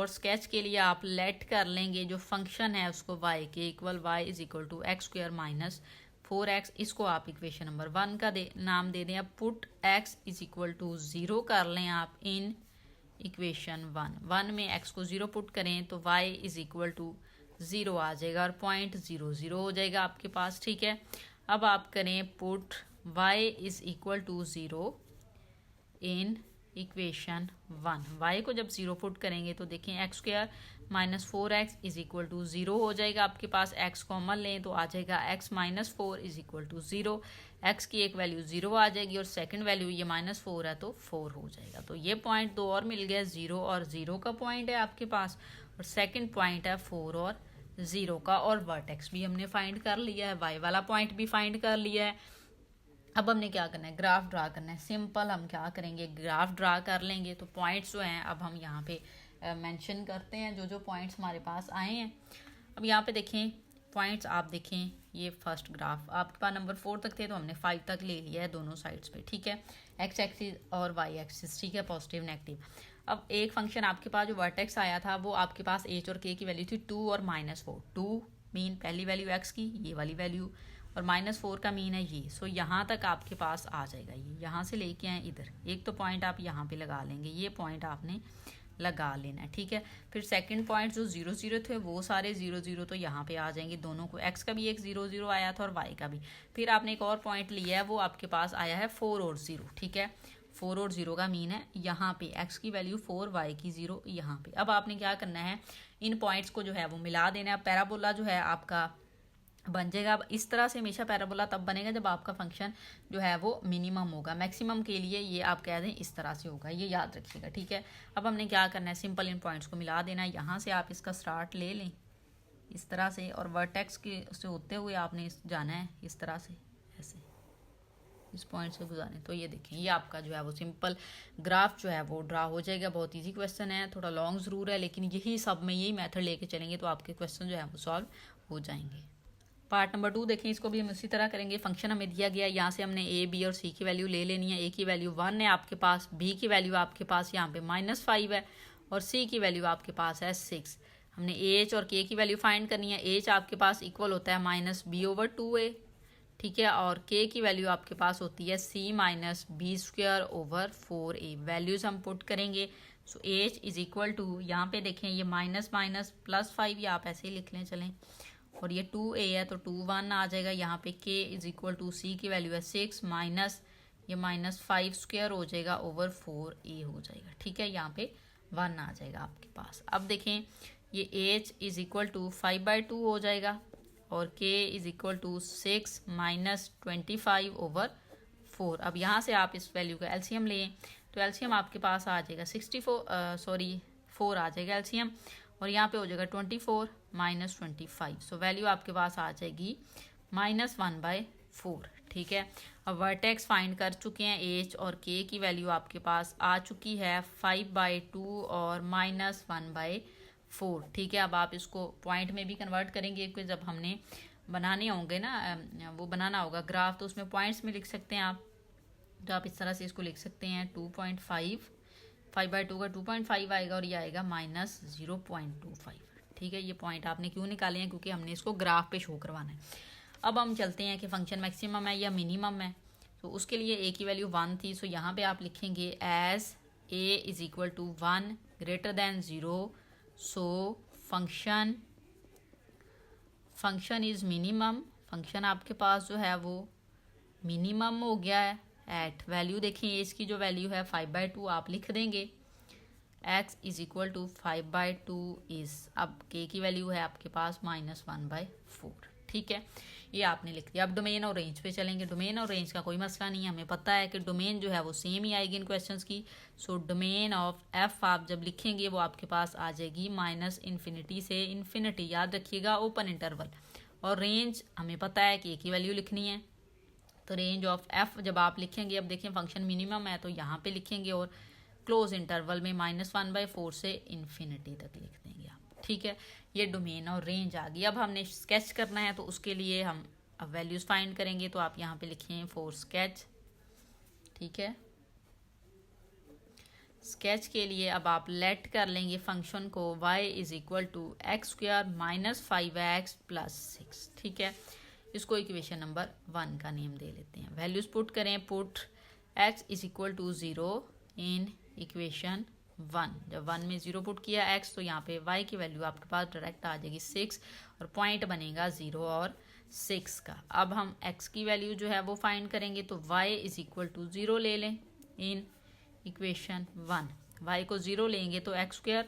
स्केच के लिए आप लेट कर लेंगे जो फंक्शन है उसको y के equal y is equal to x² - 4x, इसको आप इक्वेशन नंबर 1 का नाम दे दें। अब put x is equal to 0 कर लें आप इन इक्वेशन 1 में x को 0 पुट करें तो y इज इक्वल टू 0 आ जाएगा और पॉइंट 0 0 हो जाएगा आपके पास। ठीक है, अब आप करें put y is equal to 0 in equation 1। y को जब 0 पुट करेंगे तो देखें x² - 4x is equal to 0 हो जाएगा आपके पास। x कॉमन लें तो आ जाएगा x - 4 is equal to 0। x की एक वैल्यू 0 आ जाएगी और सेकंड वैल्यू ये -4 है तो 4 हो जाएगा। तो ये पॉइंट दो और मिल गया, 0 और 0 का पॉइंट है आपके पास और सेकंड पॉइंट है 4 और 0 का, और वर्टेक्स भी हमने फाइंड कर लिया है, y वाला पॉइंट भी फाइंड कर लिया है। अब हमने क्या करना है, ग्राफ ड्रा करना है। सिंपल हम क्या करेंगे, ग्राफ ड्रा कर लेंगे। तो पॉइंट्स जो हैं अब हम यहाँ पे मेंशन करते हैं, जो पॉइंट्स हमारे पास आए हैं। अब यहाँ पे देखें पॉइंट्स, आप देखें ये फर्स्ट ग्राफ आपके पास नंबर 4 तक थे तो हमने 5 तक ले लिया है दोनों साइड्स पे। ठीक है, x एक्सिस और y एक्सिस। ठीक है, पॉजिटिव नेगेटिव। अब एक फंक्शन आपके पास जो वर्टेक्स आया था वो आपके पास h और k की वैल्यू थी 2 और -4। 2 मीन पहली वैल्यू x की, ये वाली वैल्यू, और -4 का मीन है ये। सो यहाँ तक आपके पास आ जाएगा, ये यहाँ से लेके आए इधर। एक तो पॉइंट आप यहाँ पे लगा लेंगे, ये पॉइंट आपने लगा लेना है। ठीक है, फिर सेकंड पॉइंट जो 0 0 थे वो सारे 0 0 तो यहाँ पे आ जाएंगे दोनों को। x का भी एक 0 0 आया था और y का भी। फिर आपने एक और पॉइंट लिया है, वो आपके पास आया है 4 और 0। ठीक है, 4 और 0 का मीन है यहाँ पे x की वैल्यू 4, y की 0 यहाँ पे। अब आपने क्या करना है, इन पॉइंट्स को जो है वो मिला देना है। पैराबोला जो है आपका बन जाएगा। अब इस तरह से हमेशा पैराबोला तब बनेगा जब आपका फंक्शन जो है वो मिनिमम होगा। मैक्सिमम के लिए ये आप कह दें इस तरह से होगा, ये याद रखिएगा, ठीक है। अब हमने क्या करना है, सिंपल इन पॉइंट्स को मिला देना है। यहाँ से आप इसका स्टार्ट ले लें इस तरह से, और वर्टेक्स के से होते हुए आपने जाना है इस तरह से, ऐसे इस पॉइंट से गुजारें। तो ये देखें, ये आपका जो है वो सिंपल ग्राफ जो है वो ड्रा हो जाएगा। बहुत इजी क्वेश्चन है, थोड़ा लॉन्ग ज़रूर है, लेकिन यही सब में यही मेथड लेके चलेंगे तो आपके क्वेश्चन जो है वो सॉल्व हो जाएंगे। पार्ट नंबर 2 देखें, इसको भी हम उसी तरह करेंगे। फंक्शन हमें दिया गया, यहाँ से हमने ए बी और सी की वैल्यू ले लेनी है। ए की वैल्यू 1 है आपके पास, बी की वैल्यू आपके पास यहाँ पे -5 है, और सी की वैल्यू आपके पास है 6। हमने एच और के की वैल्यू फाइंड करनी है। एच आपके पास इक्वल होता है -b/2a, ठीक है, और के की वैल्यू आपके पास होती है c-b²/4a। वैल्यूज हम पुट करेंगे। So H is equal to, यहाँ पे देखें ये माइनस माइनस +5, या आप ऐसे ही लिख लें चलें, और ये 2a है तो 2 1 आ जाएगा। यहाँ पे k is equal to, c की वैल्यू है 6 माइनस ये -5² हो जाएगा ओवर 4a हो जाएगा, ठीक है। यहाँ पे 1 आ जाएगा आपके पास। अब देखें ये h इज इक्वल टू 5/2 हो जाएगा, और k is equal to 6 minus 25/4। अब यहाँ से आप इस वैल्यू का एलसीएम लें तो एलसीएम आपके पास आ जाएगा 4 आ जाएगा एलसीएम, और यहाँ पे हो जाएगा 24 माइनस 25। सो वैल्यू आपके पास आ जाएगी -1/4, ठीक है। अब वर्टेक्स फाइंड कर चुके हैं, एच और के की वैल्यू आपके पास आ चुकी है 5/2 और -1/4, ठीक है। अब आप इसको पॉइंट में भी कन्वर्ट करेंगे, क्योंकि जब हमने बनाने होंगे ना, वो बनाना होगा ग्राफ, तो उसमें पॉइंट्स में लिख सकते हैं आप। तो आप इस तरह से इसको लिख सकते हैं 2.5, 5/2 का 2.5 आएगा, और ये आएगा -0.25, ठीक है। ये पॉइंट आपने क्यों निकाले हैं, क्योंकि हमने इसको ग्राफ पे शो करवाना है। अब हम चलते हैं कि फंक्शन मैक्सिमम है या मिनिमम है। तो उसके लिए ए की वैल्यू 1 थी, सो यहाँ पे आप लिखेंगे as A is equal to 1 greater than 0, so function is minimum. Function आपके पास जो है वो मिनिमम हो गया है। एट वैल्यू देखें, एज की जो वैल्यू है 5/2 आप लिख देंगे। x is equal to 5/2 is, अब k की वैल्यू है आपके पास -1/4, ठीक है। ये आपने लिख दिया। अब डोमेन और रेंज पे चलेंगे। डोमेन और रेंज का कोई मसला नहीं है, हमें पता है कि डोमेन जो है वो सेम ही आएगी इन क्वेश्चंस की। सो डोमेन ऑफ f आप जब लिखेंगे वो आपके पास आ जाएगी -∞ से इन्फिनिटी, याद रखिएगा, ओपन इंटरवल। और रेंज हमें पता है कि a की वैल्यू लिखनी है, तो रेंज ऑफ f जब आप लिखेंगे, अब देखें फंक्शन मिनिमम है तो यहाँ पे लिखेंगे, और क्लोज इंटरवल में -1/4 से इन्फिनिटी तक लिख देंगे आप, ठीक है। ये डोमेन और रेंज आ गई। अब हमने स्केच करना है, तो उसके लिए हम अब वैल्यूज फाइंड करेंगे। तो आप यहाँ पे लिखें फॉर स्केच, ठीक है। स्केच के लिए अब आप लेट कर लेंगे फंक्शन को y is equal to x² -5x + 6, ठीक है। इसको इक्वेशन नंबर 1 का नेम दे लेते हैं। वैल्यूज पुट करें, put x is equal to 0 in equation 1। जब 1 में 0 पुट किया x, तो यहाँ पे y की वैल्यू आपके पास डायरेक्ट आ जाएगी 6, और पॉइंट बनेगा 0 और 6 का। अब हम x की वैल्यू जो है वो फाइंड करेंगे, तो y इज इक्वल टू 0 ले लें इन इक्वेशन 1। y को 0 लेंगे तो x²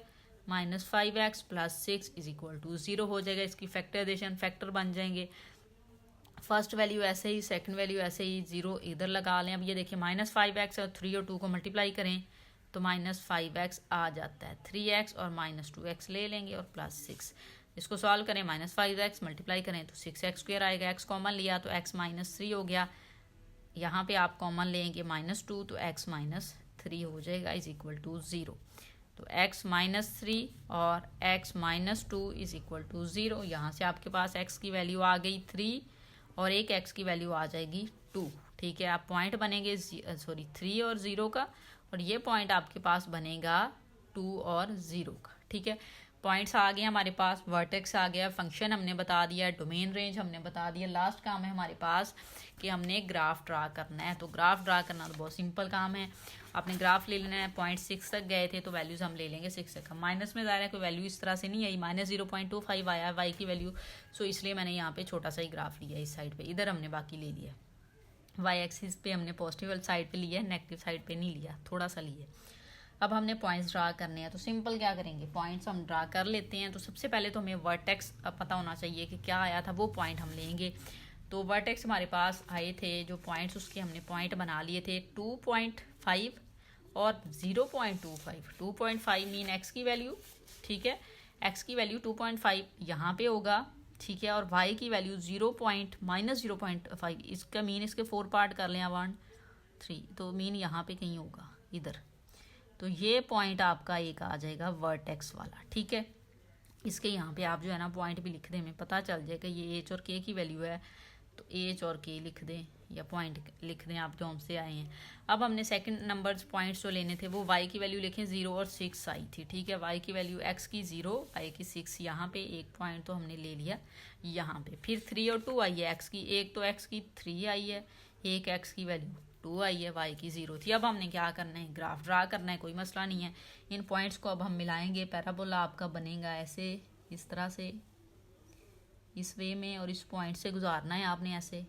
-5x + 6 is equal to 0 हो जाएगा। इसकी फैक्टराइजेशन फैक्टर बन जाएंगे। फर्स्ट वैल्यू ऐसे ही, सेकंड वैल्यू ऐसे ही, 0 इधर लगा लें। अब ये देखिए -5x और 3 और 2 को मल्टीप्लाई करें तो -5x आ जाता है। 3x और -2x ले लेंगे और +6। इसको सॉल्व करें, -5x मल्टीप्लाई करें तो 6x² आएगा। x कॉमन लिया तो x -3 हो गया। यहाँ पे आप कॉमन लेंगे -2 तो x -3 हो जाएगा इज इक्वल टू 0। तो x -3 और x -2 इज इक्वल टू 0। यहाँ से आपके पास x की वैल्यू आ गई 3 और एक x की वैल्यू आ जाएगी 2, ठीक है। आप पॉइंट बनेंगे 3 और 0 का, और ये पॉइंट आपके पास बनेगा 2 और 0 का, ठीक है। पॉइंट्स आ गए हमारे पास, वर्टेक्स आ गया, फंक्शन हमने बता दिया, डोमेन रेंज हमने बता दिया। लास्ट काम है हमारे पास कि हमने ग्राफ ड्रा करना है। तो ग्राफ ड्रा करना तो बहुत सिंपल काम है। आपने ग्राफ ले लेना है। पॉइंट 6 तक गए थे तो वैल्यूज हम ले लेंगे 6 तक। माइनस में ज़ाहिर है कोई वैल्यू इस तरह से नहीं आई, -0.25 आया है वाई की वैल्यू, सो इसलिए मैंने यहाँ पे छोटा सा ही ग्राफ लिया इस साइड पे। इधर हमने बाकी ले लिया, वाई एक्सिस पे हमने पॉजिटिव साइड पे लिया है, नेगेटिव साइड पे नहीं लिया, थोड़ा सा लिया। अब हमने पॉइंट्स ड्रा करने हैं, तो सिंपल क्या करेंगे, पॉइंट्स हम ड्रा कर लेते हैं। तो सबसे पहले तो हमें वर्टेक्स पता होना चाहिए कि क्या आया था, वो पॉइंट हम लेंगे। तो वर्टेक्स हमारे पास आए थे जो पॉइंट्स, उसके हमने पॉइंट बना लिए थे 2.5 और 0.25। 2.5 मीन एक्स की वैल्यू, ठीक है, एक्स की वैल्यू 2.5 यहाँ पे होगा, ठीक है, और वाई की वैल्यू -0.5। इसका मीन इसके 4 पार्ट कर लें 1 3, तो मीन यहाँ पे कहीं होगा इधर। तो ये पॉइंट आपका एक आ जाएगा वर्टेक्स वाला, ठीक है। इसके यहाँ पे आप जो है ना पॉइंट भी लिख दें, हमें पता चल जाएगा ये एच और के की वैल्यू है, तो एच और के लिख दें या पॉइंट लिख दें आप जो हमसे आए हैं। अब हमने सेकंड नंबर पॉइंट्स जो लेने थे वो वाई की वैल्यू लिखें 0 और 6 आई थी, ठीक है। वाई की वैल्यू एक्स की 0, वाई की 6, यहाँ पे एक पॉइंट तो हमने ले लिया यहाँ पे। फिर 3 और 2 आई है एक्स की, एक तो एक्स की 3 आई है, एक एक्स की वैल्यू 2 आई है, वाई की 0 थी। अब हमने क्या करना है, ग्राफ ड्रा करना है, कोई मसला नहीं है। इन पॉइंट्स को अब हम मिलाएंगे, पैराबोला आपका बनेगा ऐसे, इस तरह से, इस वे में, और इस पॉइंट से गुजारना है आपने ऐसे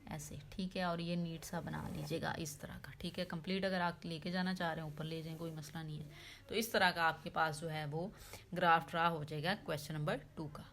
ऐसे, ठीक है। और ये नीट सा बना लीजिएगा इस तरह का, ठीक है। कंप्लीट अगर आप लेके जाना चाह रहे हैं ऊपर ले जाएं, कोई मसला नहीं है। तो इस तरह का आपके पास जो है वो ग्राफ ड्रा हो जाएगा क्वेश्चन नंबर 2 का।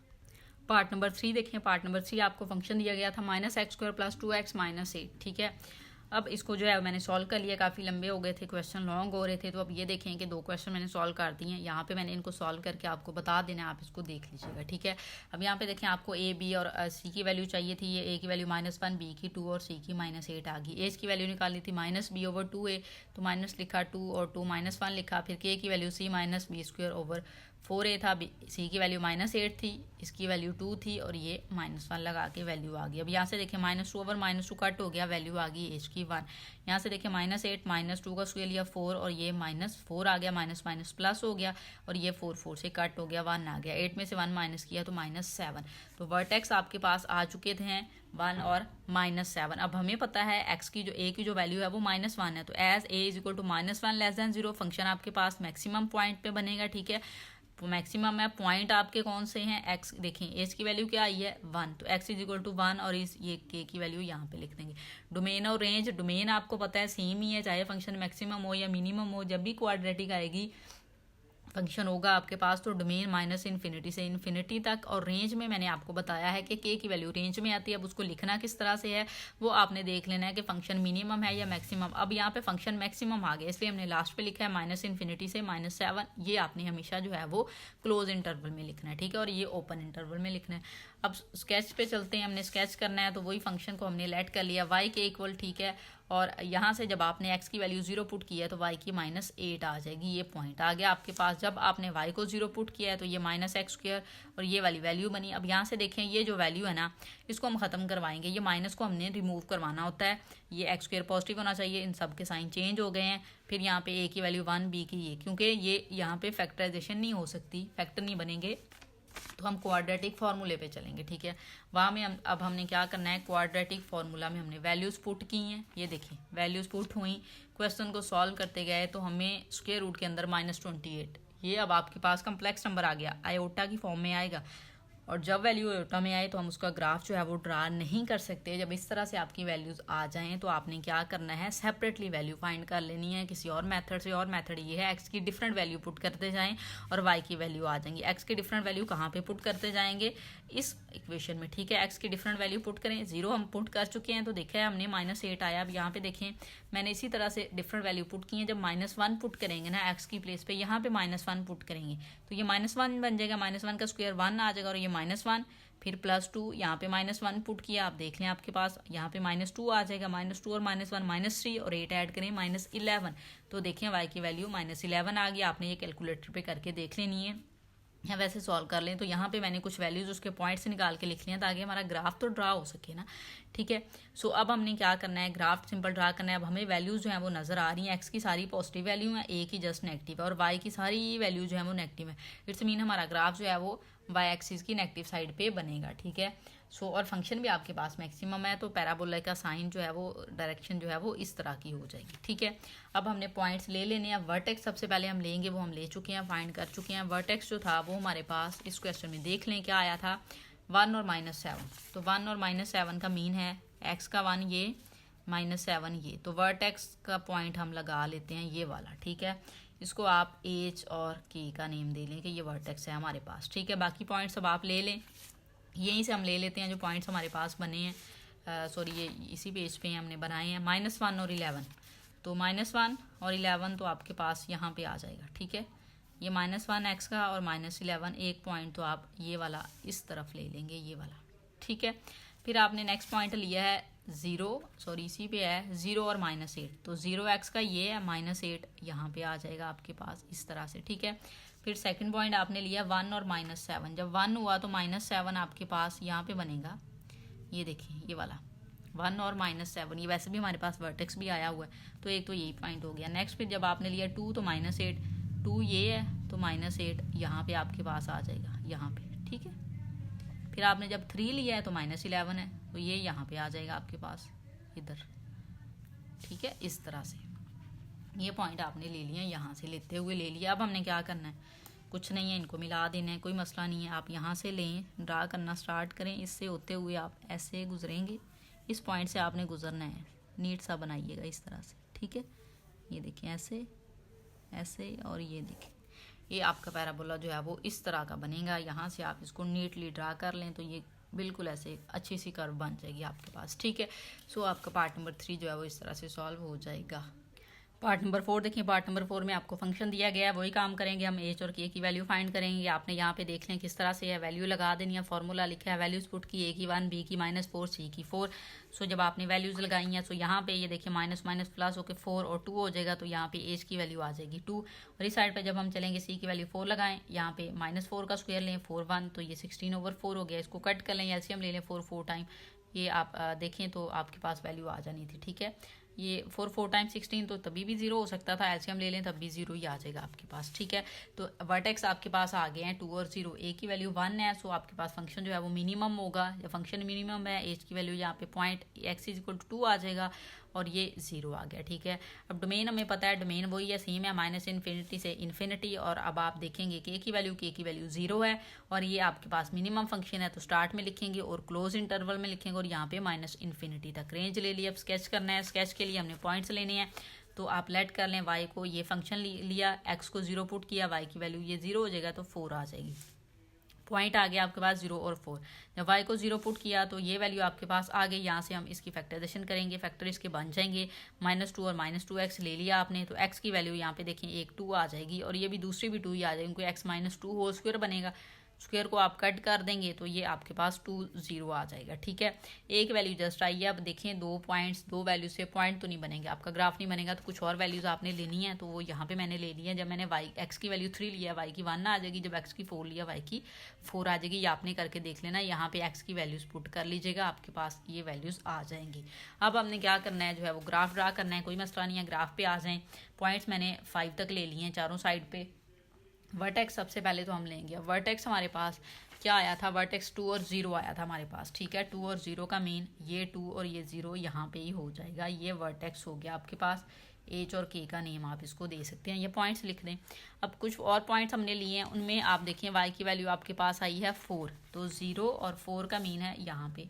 पार्ट नंबर 3 देखें। पार्ट नंबर 3 आपको फंक्शन दिया गया था -x² + 2x - 8, ठीक है। अब इसको जो है मैंने सॉल्व कर लिया, काफ़ी लंबे हो गए थे क्वेश्चन, लॉन्ग हो रहे थे। तो अब ये देखें कि 2 क्वेश्चन मैंने सॉल्व कर दिए हैं। यहाँ पे मैंने इनको सॉल्व करके आपको बता देना है, आप इसको देख लीजिएगा, ठीक है। अब यहाँ पे देखें आपको a, b और c की वैल्यू चाहिए थी। ये a की वैल्यू -1, b की 2 और c की -8 आ गई। एच की वैल्यू निकालनी थी -b/2a, तो माइनस लिखा 2 और 2 -1 लिखा। फिर k की वैल्यू c -b² 4a था, c की वैल्यू -8 थी, इसकी वैल्यू 2 थी, और ये -1 लगा के वैल्यू आ गई। अब यहाँ से देखें -2/-2 कट हो गया, वैल्यू आ गई h की 1। यहाँ से देखें -8 -2 का स्क्वायर लिया 4, और ये -4 आ गया, माइनस माइनस प्लस हो गया, और ये 4 से कट हो गया, 1 आ गया। 8 में से 1 माइनस किया तो -7। तो वर्टेक्स आपके पास आ चुके थे 1 और -7। अब हमें पता है x की जो a की जो वैल्यू है वो -1 है, तो एज a = -1 < 0 फंक्शन आपके पास मैक्सिमम पॉइंट पे बनेगा, ठीक है। मैक्सिमम है, पॉइंट आपके कौन से हैं, x देखें, एज की वैल्यू क्या आई है 1, तो x = 1, और इस ये k की वैल्यू यहाँ पे लिख देंगे। डोमेन और रेंज, डोमेन आपको पता है सेम ही है, चाहे फंक्शन मैक्सिमम हो या मिनिमम हो, जब भी क्वाड्रेटिक आएगी फंक्शन होगा आपके पास तो डोमेन -∞ से इन्फिनिटी तक, और रेंज में मैंने आपको बताया है कि k की वैल्यू रेंज में आती है। अब उसको लिखना किस तरह से है वो आपने देख लेना है कि फंक्शन मिनिमम है या मैक्सिमम। अब यहाँ पे फंक्शन मैक्सिमम आ गया, इसलिए हमने लास्ट पे लिखा है -∞ से -7। ये आपने हमेशा जो है वो क्लोज इंटरवल में लिखना है, ठीक है, और ये ओपन इंटरवल में लिखना है। अब स्केच पे चलते हैं, हमने स्केच करना है, तो वही फंक्शन को हमने लेट कर लिया y के इक्वल, ठीक है। और यहाँ से जब आपने x की वैल्यू 0 पुट किया है तो y की -8 आ जाएगी। ये पॉइंट आ गया आपके पास। जब आपने y को 0 पुट किया है तो ये -x² और ये वाली वैल्यू बनी। अब यहाँ से देखें, ये जो वैल्यू है ना, इसको हम ख़त्म करवाएंगे। ये माइनस को हमने रिमूव करवाना होता है। ये x² पॉजिटिव होना चाहिए, इन सब के साइन चेंज हो गए हैं। फिर यहाँ पे a की वैल्यू 1, b की ये, क्योंकि ये यहाँ पे फैक्टराइजेशन नहीं हो सकती, फैक्टर नहीं बनेंगे, तो हम क्वाड्रेटिक फार्मूले पे चलेंगे, ठीक है। वहाँ में अब हमने क्या करना है, क्वाड्रेटिक फार्मूला में हमने वैल्यूज पुट की हैं। ये देखिए वैल्यूज पुट हुई, क्वेश्चन को सॉल्व करते गए तो हमें स्क्वायर रूट के अंदर -28, ये अब आपके पास कम्प्लेक्स नंबर आ गया, आयोटा की फॉर्म में आएगा। और जब वैल्यू आयोटा में आए तो हम उसका ग्राफ जो है वो ड्रा नहीं कर सकते। जब इस तरह से आपकी वैल्यूज आ जाएं तो आपने क्या करना है, सेपरेटली वैल्यू फाइंड कर लेनी है किसी और मेथड से। और मेथड ये है, एक्स की डिफरेंट वैल्यू पुट करते जाएं और वाई की वैल्यू आ जाएंगी। एक्स की डिफरेंट वैल्यू कहाँ पे पुट करते जाएंगे, इस इक्वेशन में, ठीक है। एक्स की डिफरेंट वैल्यू पुट करें, 0 हम पुट कर चुके हैं तो देखा है हमने -8 आया। अब यहाँ पे देखें मैंने इसी तरह से डिफरेंट वैल्यू पुट की है। जब -1 पुट करेंगे ना एक्स की प्लेस पे, यहाँ पे -1 पुट करेंगे तो ये -1 बन जाएगा, -1 का स्क्वायर 1 आ जाएगा, और ये -1 फिर +2, यहाँ पे -1 पुट किया, आप देख लें आपके पास यहाँ पे -2 आ जाएगा, -2 और -1 -3, और 8 ऐड करें -11, तो देखें y की वैल्यू -11 आ गई। आपने ये कैलकुलेटर पे करके देख लेनी है या वैसे सॉल्व कर लें। तो यहाँ पे मैंने कुछ वैल्यूज उसके पॉइंट्स निकाल के लिख लिए हैं ताकि हमारा ग्राफ तो ड्रा हो सके ना, ठीक है। सो अब हमने क्या करना है, ग्राफ सिंपल ड्रा करना है। अब हमें वैल्यूज जो है वो नजर आ रही हैं, एक्स की सारी पॉजिटिव वैल्यू है, ए की जस्ट नेगेटिव है, और वाई की सारी वैल्यू जो है वो नेगेटिव है। इट्स मीन हमारा ग्राफ जो है वो वाई एक्सिस की नेगेटिव साइड पे बनेगा, ठीक है। सो और फंक्शन भी आपके पास मैक्सिमम है, तो पैराबोला का साइन जो है वो डायरेक्शन जो है वो इस तरह की हो जाएगी, ठीक है। अब हमने पॉइंट्स ले लेने हैं। वर्टेक्स सबसे पहले हम लेंगे, वो हम ले चुके हैं, फाइंड कर चुके हैं। वर्टेक्स जो था वो हमारे पास इस क्वेश्चन में देख लें क्या आया था, 1 और -7। तो 1 और -7 का मीन है, एक्स का 1 ये -7 ये, तो वर्टेक्स का पॉइंट हम लगा लेते हैं ये वाला, ठीक है। इसको आप H और K का नेम दे लें कि ये वर्टेक्स है हमारे पास, ठीक है। बाकी पॉइंट्स अब आप ले लें, यहीं से हम ले लेते हैं जो पॉइंट्स हमारे पास बने हैं, सॉरी ये इसी पेज पे हमने बनाए हैं, -1 और 11, तो -1 और 11 तो आपके पास यहाँ पे आ जाएगा, ठीक है। ये -1 x का और -11 एक पॉइंट तो आप ये वाला इस तरफ ले लेंगे, ये वाला, ठीक है। फिर आपने नेक्स्ट पॉइंट लिया है 0, सॉरी इसी पे है 0 और -8, तो 0x का ये है, -8 यहाँ पे आ जाएगा आपके पास इस तरह से, ठीक है। फिर सेकंड पॉइंट आपने लिया 1 और -7, जब 1 हुआ तो -7 आपके पास यहाँ पे बनेगा, ये देखिए ये वाला 1 और -7, ये वैसे भी हमारे पास वर्टेक्स भी आया हुआ है, तो एक तो यही पॉइंट हो गया। नेक्स्ट फिर जब आपने लिया 2 तो -8, 2 ये है तो -8 यहाँ पे आपके पास आ जाएगा, यहाँ पे, ठीक है। फिर आपने जब 3 लिया है तो -11 है, तो ये यहाँ पे आ जाएगा आपके पास इधर, ठीक है। इस तरह से ये पॉइंट आपने ले लिया, यहाँ से लेते हुए ले लिया। अब हमने क्या करना है, कुछ नहीं है, इनको मिला देना है, कोई मसला नहीं है। आप यहाँ से लें, ड्रा करना स्टार्ट करें, इससे होते हुए आप ऐसे गुजरेंगे, इस पॉइंट से आपने गुजरना है, नीट सा बनाइएगा इस तरह से, ठीक है। ये देखिए ऐसे ऐसे, और ये देखिए ये आपका पैराबोला जो है वो इस तरह का बनेगा। यहाँ से आप इसको नीटली ड्रा कर लें तो ये बिल्कुल ऐसे अच्छी सी कर्व बन जाएगी आपके पास, ठीक है। सो आपका पार्ट नंबर 3 जो है वो इस तरह से सॉल्व हो जाएगा। पार्ट नंबर 4 देखिए, पार्ट नंबर 4 में आपको फंक्शन दिया गया है, वही काम करेंगे हम, H और K की वैल्यू फाइंड करेंगे। आपने यहाँ पे देख लें किस तरह से है, वैल्यू लगा देनी है, फॉर्मूला लिखा है, वैल्यूज पुट की, A की 1, B की -4, C की 4। सो जब आपने वैल्यूज लगाई हैं तो यहाँ पे ये देखिए माइनस माइनस प्लस होकर 4 और 2 हो जाएगा, तो यहाँ पे H की वैल्यू आ जाएगी 2, और इस साइड पे जब हम चलेंगे C की वैल्यू 4 लगाएं, यहाँ पे -4 का स्क्वायर लें 4 1, तो ये 16/4 हो गया। इसको कट कर लें, एलसीएम ले लें 4 टाइम, ये आप देखें तो आपके पास वैल्यू आ जानी थी, ठीक है। ये 4 टाइम्स 16 तो तभी भी 0 हो सकता था, एलसीएम ले लें तब भी 0 ही आ जाएगा आपके पास, ठीक है। तो वर्टेक्स आपके पास आ गए हैं 2 और 0, A की वैल्यू 1 है, सो आपके पास फंक्शन जो है वो मिनिमम होगा। जब फंक्शन मिनिमम है, H की वैल्यू यहाँ पे पॉइंट x = 2 आ जाएगा, और ये 0 आ गया, ठीक है। अब डोमेन हमें पता है, डोमेन वही है, सेम है, -∞ से इन्फिनिटी। और अब आप देखेंगे K की वैल्यू 0 है, और ये आपके पास मिनिमम फंक्शन है, तो स्टार्ट में लिखेंगे और क्लोज इंटरवल में लिखेंगे, और यहाँ पे -∞ तक रेंज ले लिया। अब स्केच करना है, स्केच के लिए हमने पॉइंट्स लेने हैं, तो आप लेट कर लें y को, ये फंक्शन लिया, x को 0 पुट किया, y की वैल्यू ये 0 हो जाएगा तो 4 आ जाएगी। पॉइंट आ गया आपके पास 0 और 4। जब y को 0 पुट किया तो ये वैल्यू आपके पास आ गई। यहाँ से हम इसकी फैक्टराइजेशन करेंगे, फैक्टर इसके बन जाएंगे, -2 और -2x ले लिया आपने, तो x की वैल्यू यहाँ पे देखें एक 2 आ जाएगी, और ये भी दूसरी भी 2 ही आ जाएगी, क्योंकि x - 2 होल स्क्वायर बनेगा। स्क्वायर को आप कट कर देंगे तो ये आपके पास 2 0 आ जाएगा, ठीक है। एक वैल्यू जस्ट आई है। अब देखें 2 पॉइंट्स, 2 वैल्यू से पॉइंट तो नहीं बनेंगे, आपका ग्राफ नहीं बनेगा, तो कुछ और वैल्यूज आपने लेनी है, तो वो यहाँ पे मैंने ले ली है। जब मैंने x की वैल्यू 3 लिया, y की 1 आ जाएगी, जब x की 4 लिया, y की 4 आ जाएगी। ये आपने करके देख लेना, यहाँ पे x की वैल्यूज पुट कर लीजिएगा, आपके पास ये वैल्यूज आ जाएंगी। अब हमने क्या करना है, जो है वो ग्राफ ड्रा करना है, कोई मसला नहीं है, ग्राफ पे आ जाएं। पॉइंट्स मैंने 5 तक ले लिए हैं चारों साइड पे। वर्टेक्स सबसे पहले तो हम लेंगे, वर्टेक्स हमारे पास क्या आया था, वर्टेक्स 2 और 0 आया था हमारे पास, ठीक है। 2 और 0 का मीन ये 2 और ये 0 यहाँ पे ही हो जाएगा, ये वर्टेक्स हो गया आपके पास। H और K का नेम आप इसको दे सकते हैं, ये पॉइंट्स लिख दें। अब कुछ और पॉइंट्स हमने लिए हैं, उनमें आप देखें y की वैल्यू आपके पास आई है 4, तो 0 और 4 का मीन है यहाँ पे,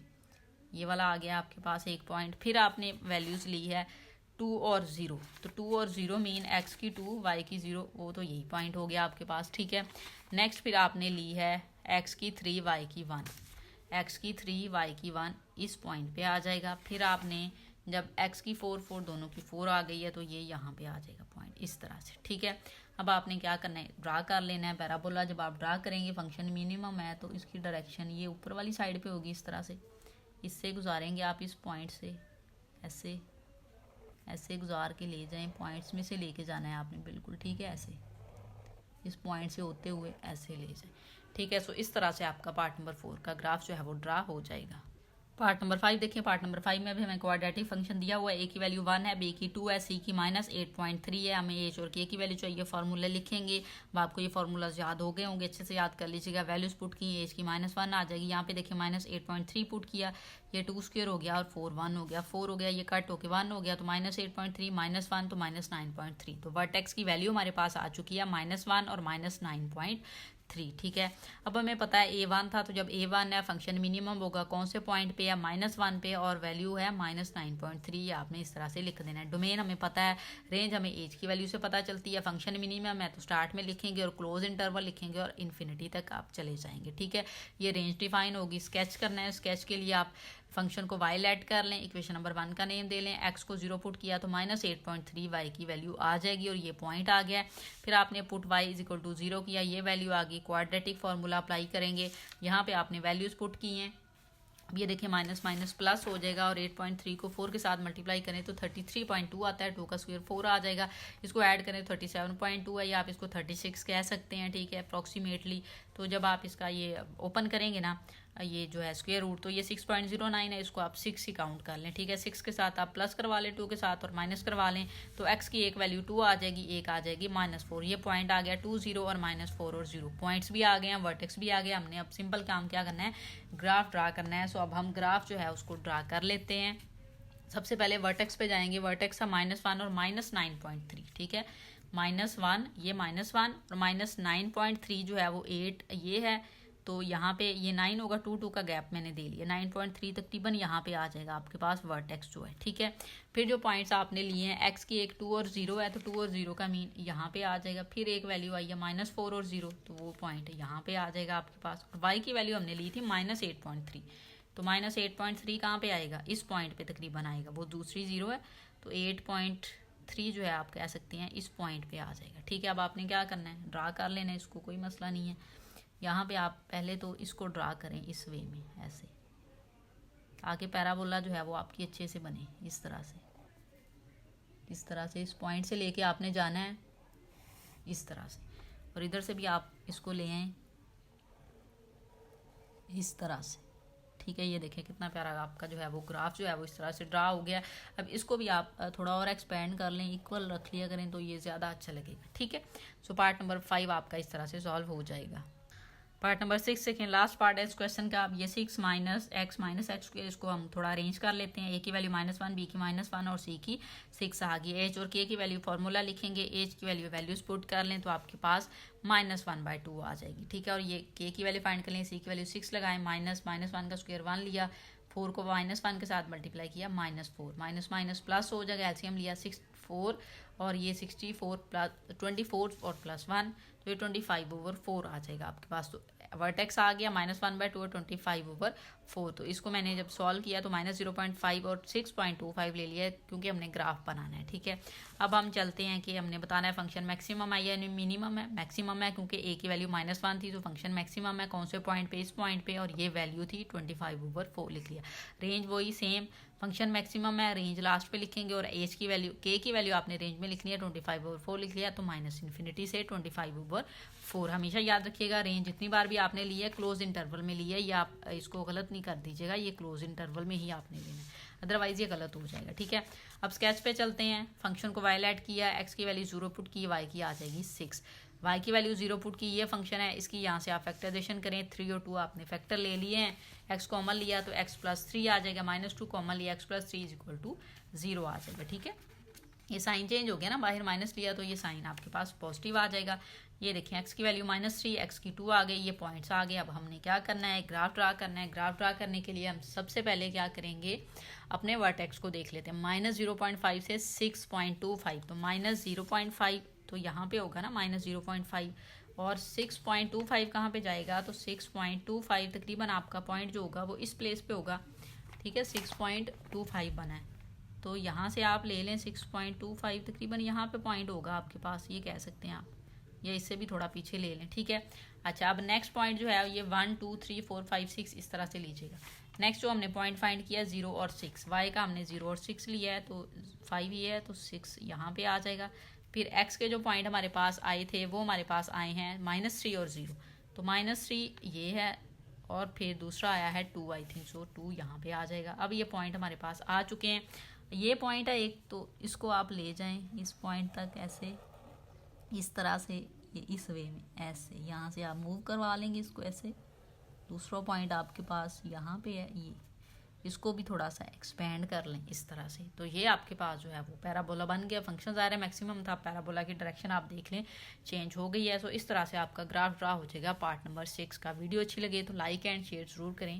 ये वाला आ गया आपके पास एक पॉइंट। फिर आपने वैल्यूज़ ली है 2 और 0, तो 2 और 0 मीन x की 2 y की 0, वो तो यही पॉइंट हो गया आपके पास, ठीक है। नेक्स्ट फिर आपने ली है x की 3 y की 1, x की 3 y की 1 इस पॉइंट पे आ जाएगा। फिर आपने जब x की 4 4 दोनों की 4 आ गई है, तो ये यहाँ पे आ जाएगा पॉइंट इस तरह से, ठीक है। अब आपने क्या करना है, ड्रा कर लेना है पैराबोला। जब आप ड्रा करेंगे, फंक्शन मिनिमम है तो इसकी डायरेक्शन ये ऊपर वाली साइड पे होगी इस तरह से, इससे गुजारेंगे आप इस पॉइंट से, ऐसे ऐसे गुजार के ले जाएं, पॉइंट्स में से लेके जाना है आपने बिल्कुल, ठीक है। ऐसे इस पॉइंट से होते हुए ऐसे ले जाएं, ठीक है। सो इस तरह से आपका पार्ट नंबर 4 का ग्राफ जो है वो ड्रा हो जाएगा। पार्ट नंबर 5 देखिए, पार्ट नंबर 5 में भी हमें क्वाड्रेटिक फंक्शन दिया हुआ है। A की वैल्यू 1 है, B की 2 है, C की -8.3 है। हमें H और K की वैल्यू चाहिए, फार्मूला लिखेंगे। अब आपको ये फार्मूलाज याद हो गए होंगे, अच्छे से याद कर लीजिएगा। वैल्यूज पुट की, H की -1 आ जाएगी, यहाँ पे देखिए -8.3 पुट किया, ये 2 स्क्वायर हो गया और 4 1 हो गया, 4 हो गया, ये कट होके 1 हो गया, तो -8.3 -1 तो -9.3, तो वर्टेक्स की वैल्यू हमारे पास आ चुकी है -1 और -9.3। 3, ठीक है। अब हमें पता है A1 था, तो जब A1 है फंक्शन मिनिमम होगा कौन से पॉइंट पे है, -1 पे, और वैल्यू है -9.3। आपने इस तरह से लिख देना है। डोमेन हमें पता है, रेंज हमें एज की वैल्यू से पता चलती है, फंक्शन मिनिमम है तो स्टार्ट में लिखेंगे और क्लोज इंटरवल लिखेंगे और इन्फिनिटी तक आप चले जाएंगे, ठीक है। ये रेंज डिफाइन होगी। स्केच करना है, स्केच के लिए आप फंक्शन को y लेट कर लें, इक्वेशन नंबर 1 का नेम दे लें, x को 0 पुट किया तो -8.3 y की वैल्यू आ जाएगी और ये पॉइंट आ गया है। फिर आपने पुट y = 0 किया, ये वैल्यू आ गई। क्वाड्रेटिक फार्मूला अप्लाई करेंगे, यहाँ पे आपने वैल्यूज पुट की हैं, ये देखिए माइनस माइनस प्लस हो जाएगा और 8.3 को 4 के साथ मल्टीप्लाई करें तो 33.2 आता है, 2 का स्क्वायर 4 आ जाएगा। इसको ऐड करें 37.2 है, या आप इसको 36 कह सकते हैं, ठीक है, अप्रॉक्सीमेटली। तो जब आप इसका ये ओपन करेंगे ना, ये जो है स्क्वायर रूट, तो ये 6.09 है, इसको आप 6 ही काउंट कर लें, ठीक है। 6 के साथ आप प्लस करवा लें 2 के साथ और माइनस करवा लें, तो x की एक वैल्यू 2 आ जाएगी, एक आ जाएगी -4। ये पॉइंट आ गया 2 0 और -4 और 0, पॉइंट्स भी आ गए हैं, वर्टेक्स भी आ गया। हमने अब सिंपल काम क्या करना है, ग्राफ ड्रा करना है। सो अब हम ग्राफ जो है उसको ड्रा कर लेते हैं। सबसे पहले वर्टेक्स पे जाएंगे, वर्टेक्स है -1 और -9.3, ठीक है। -1 ये -1 और -9.3 जो है वो 8 ये है, तो यहाँ पे ये 9 होगा, 2 का गैप मैंने दे लिया, 9.3 तकरीबन यहाँ पे आ जाएगा आपके पास वर्टेक्स जो है, ठीक है। फिर जो पॉइंट्स आपने लिए हैं, x की एक 2 और 0 है, तो 2 और 0 का मीन यहाँ पे आ जाएगा। फिर एक वैल्यू आई है -4 और 0, तो वो पॉइंट यहाँ पे आ जाएगा आपके पास। और y की वैल्यू हमने ली थी -8.3, तो -8.3 कहाँ पे आएगा, इस पॉइंट पे तकरीबन आएगा, वो दूसरी 0 है, तो 8.3 जो है आप कह सकते हैं इस पॉइंट पे आ जाएगा, ठीक है। अब आपने क्या करना है, ड्रा कर लेना है इसको, कोई मसला नहीं है। यहाँ पे आप पहले तो इसको ड्रा करें इस वे में, ऐसे, ताकि पैराबोला जो है वो आपकी अच्छे से बने, इस तरह से, इस तरह से इस पॉइंट से लेके आपने जाना है इस तरह से, और इधर से भी आप इसको ले आए इस तरह से, ठीक है। ये देखिए कितना प्यारा आपका जो है वो ग्राफ जो है वो इस तरह से ड्रा हो गया। अब इसको भी आप थोड़ा और एक्सपेंड कर लें, इक्वल रख लिया करें, तो ये ज़्यादा अच्छा लगेगा, ठीक है। सो पार्ट नंबर 5 आपका इस तरह से सॉल्व हो जाएगा। Part number 6 second last part है इस क्वेश्चन का। अब ये 6 - x -x इसको हम थोड़ा अरेंज कर लेते हैं। a की वैल्यू -1, b की -1 और c की 6 आ गई। h और k की वैल्यू फार्मूला लिखेंगे, h की वैल्यूज पुट कर लें तो आपके पास -1/2 आ जाएगी, ठीक है। और ये k की वैल्यू फाइंड कर लें, c की वैल्यू 6 लगाएं, -1 का स्क्वायर 1 लिया, 4 को -1 के साथ मल्टीप्लाई किया, -4, माइनस प्लस हो जाएगा, एलसीएम लिया 4 और ये 64 प्लस 24 और +1, तो ये 25/4 आ जाएगा आपके पास। तो वर्टेक्स आ गया -1/2 और 25/4। तो इसको मैंने जब सॉल्व किया तो -0.5 और 6.25 ले लिया, क्योंकि हमने ग्राफ बनाना है, ठीक है। अब हम चलते हैं कि हमने बताना है फंक्शन मैक्सिमम है या मिनिमम है। मैक्सिमम है क्योंकि a की वैल्यू -1 थी, तो फंक्शन मैक्सिमम है कौन से पॉइंट पे, इस पॉइंट पे, और ये वैल्यू थी 25/4 लिख लिया। रेंज वही सेम, फंक्शन मैक्सिमम है, रेंज लास्ट पे लिखेंगे, और एज की वैल्यू k की वैल्यू आपने रेंज में लिखनी है, 25/4 लिख लिया, तो -∞ से 25/4। हमेशा याद रखिएगा, रेंज जितनी बार भी आपने ली है क्लोज इंटरवल में ली है, या आप इसको गलत नहीं कर दीजिएगा, ये क्लोज इंटरवल में ही आपने लेना है, अदरवाइज ये गलत हो जाएगा, ठीक है। अब स्केच पे चलते हैं। फंक्शन को वायलेट किया, x की वैल्यू 0 पुट की, y की आ जाएगी 6, y की वैल्यू 0 पुट की, ये फंक्शन है, इसकी यहाँ से आप फैक्टराइजेशन करें, 3 और 2 आपने फैक्टर ले लिए हैं, x कॉमन लिया तो x + 3 आ जाएगा, -2 कॉमन लिया, x + 3 = 0 आ जाएगा, ठीक है। ये साइन चेंज हो गया ना, बाहर माइनस लिया तो ये साइन आपके पास पॉजिटिव आ जाएगा। ये देखें x की वैल्यू -3, x की 2 आ गई, ये पॉइंट्स आ गए। अब हमने क्या करना है, ग्राफ ड्रा करना है। ग्राफ ड्रा करने के लिए हम सबसे पहले क्या करेंगे, अपने वर्टेक्स को देख लेते हैं, -0.5 से 6.25, तो -0.5 तो यहाँ पे होगा ना -0.5, और 6.25 कहाँ पे जाएगा, तो 6.25 तकरीबन आपका पॉइंट जो होगा वो इस प्लेस पे होगा, ठीक है। 6.25 बना है, तो यहाँ से आप ले लें 6.25, तकरीबन यहाँ पे पॉइंट होगा आपके पास, ये कह सकते हैं आप, या इससे भी थोड़ा पीछे ले लें, ठीक है। अच्छा, अब नेक्स्ट पॉइंट जो है ये 1 2 3 4 5 6 इस तरह से लीजिएगा। नेक्स्ट जो हमने पॉइंट फाइंड किया 0 और 6, y का हमने 0 और 6 लिया है, तो 5 ये है, तो 6 यहाँ पे आ जाएगा। फिर x के जो पॉइंट हमारे पास आए थे वो हमारे पास आए हैं -3 और 0, तो -3 ये है, और फिर दूसरा आया है 2, आई थिंक सो 2 यहाँ पे आ जाएगा। अब ये पॉइंट हमारे पास आ चुके हैं, ये पॉइंट है एक, तो इसको आप ले जाएं इस पॉइंट तक, ऐसे इस तरह से, ये इस वे में ऐसे, यहाँ से आप मूव करवा लेंगे इसको ऐसे। दूसरा पॉइंट आपके पास यहाँ पे है ये, इसको भी थोड़ा सा एक्सपेंड कर लें इस तरह से, तो ये आपके पास जो है वो पैराबोला बन गया। फंक्शन ज़ाहिर है मैक्सिमम था, पैराबोला की डायरेक्शन आप देख लें चेंज हो गई है। सो इस तरह से आपका ग्राफ ड्रा हो जाएगा पार्ट नंबर 6 का। वीडियो अच्छी लगे तो लाइक एंड शेयर ज़रूर करें।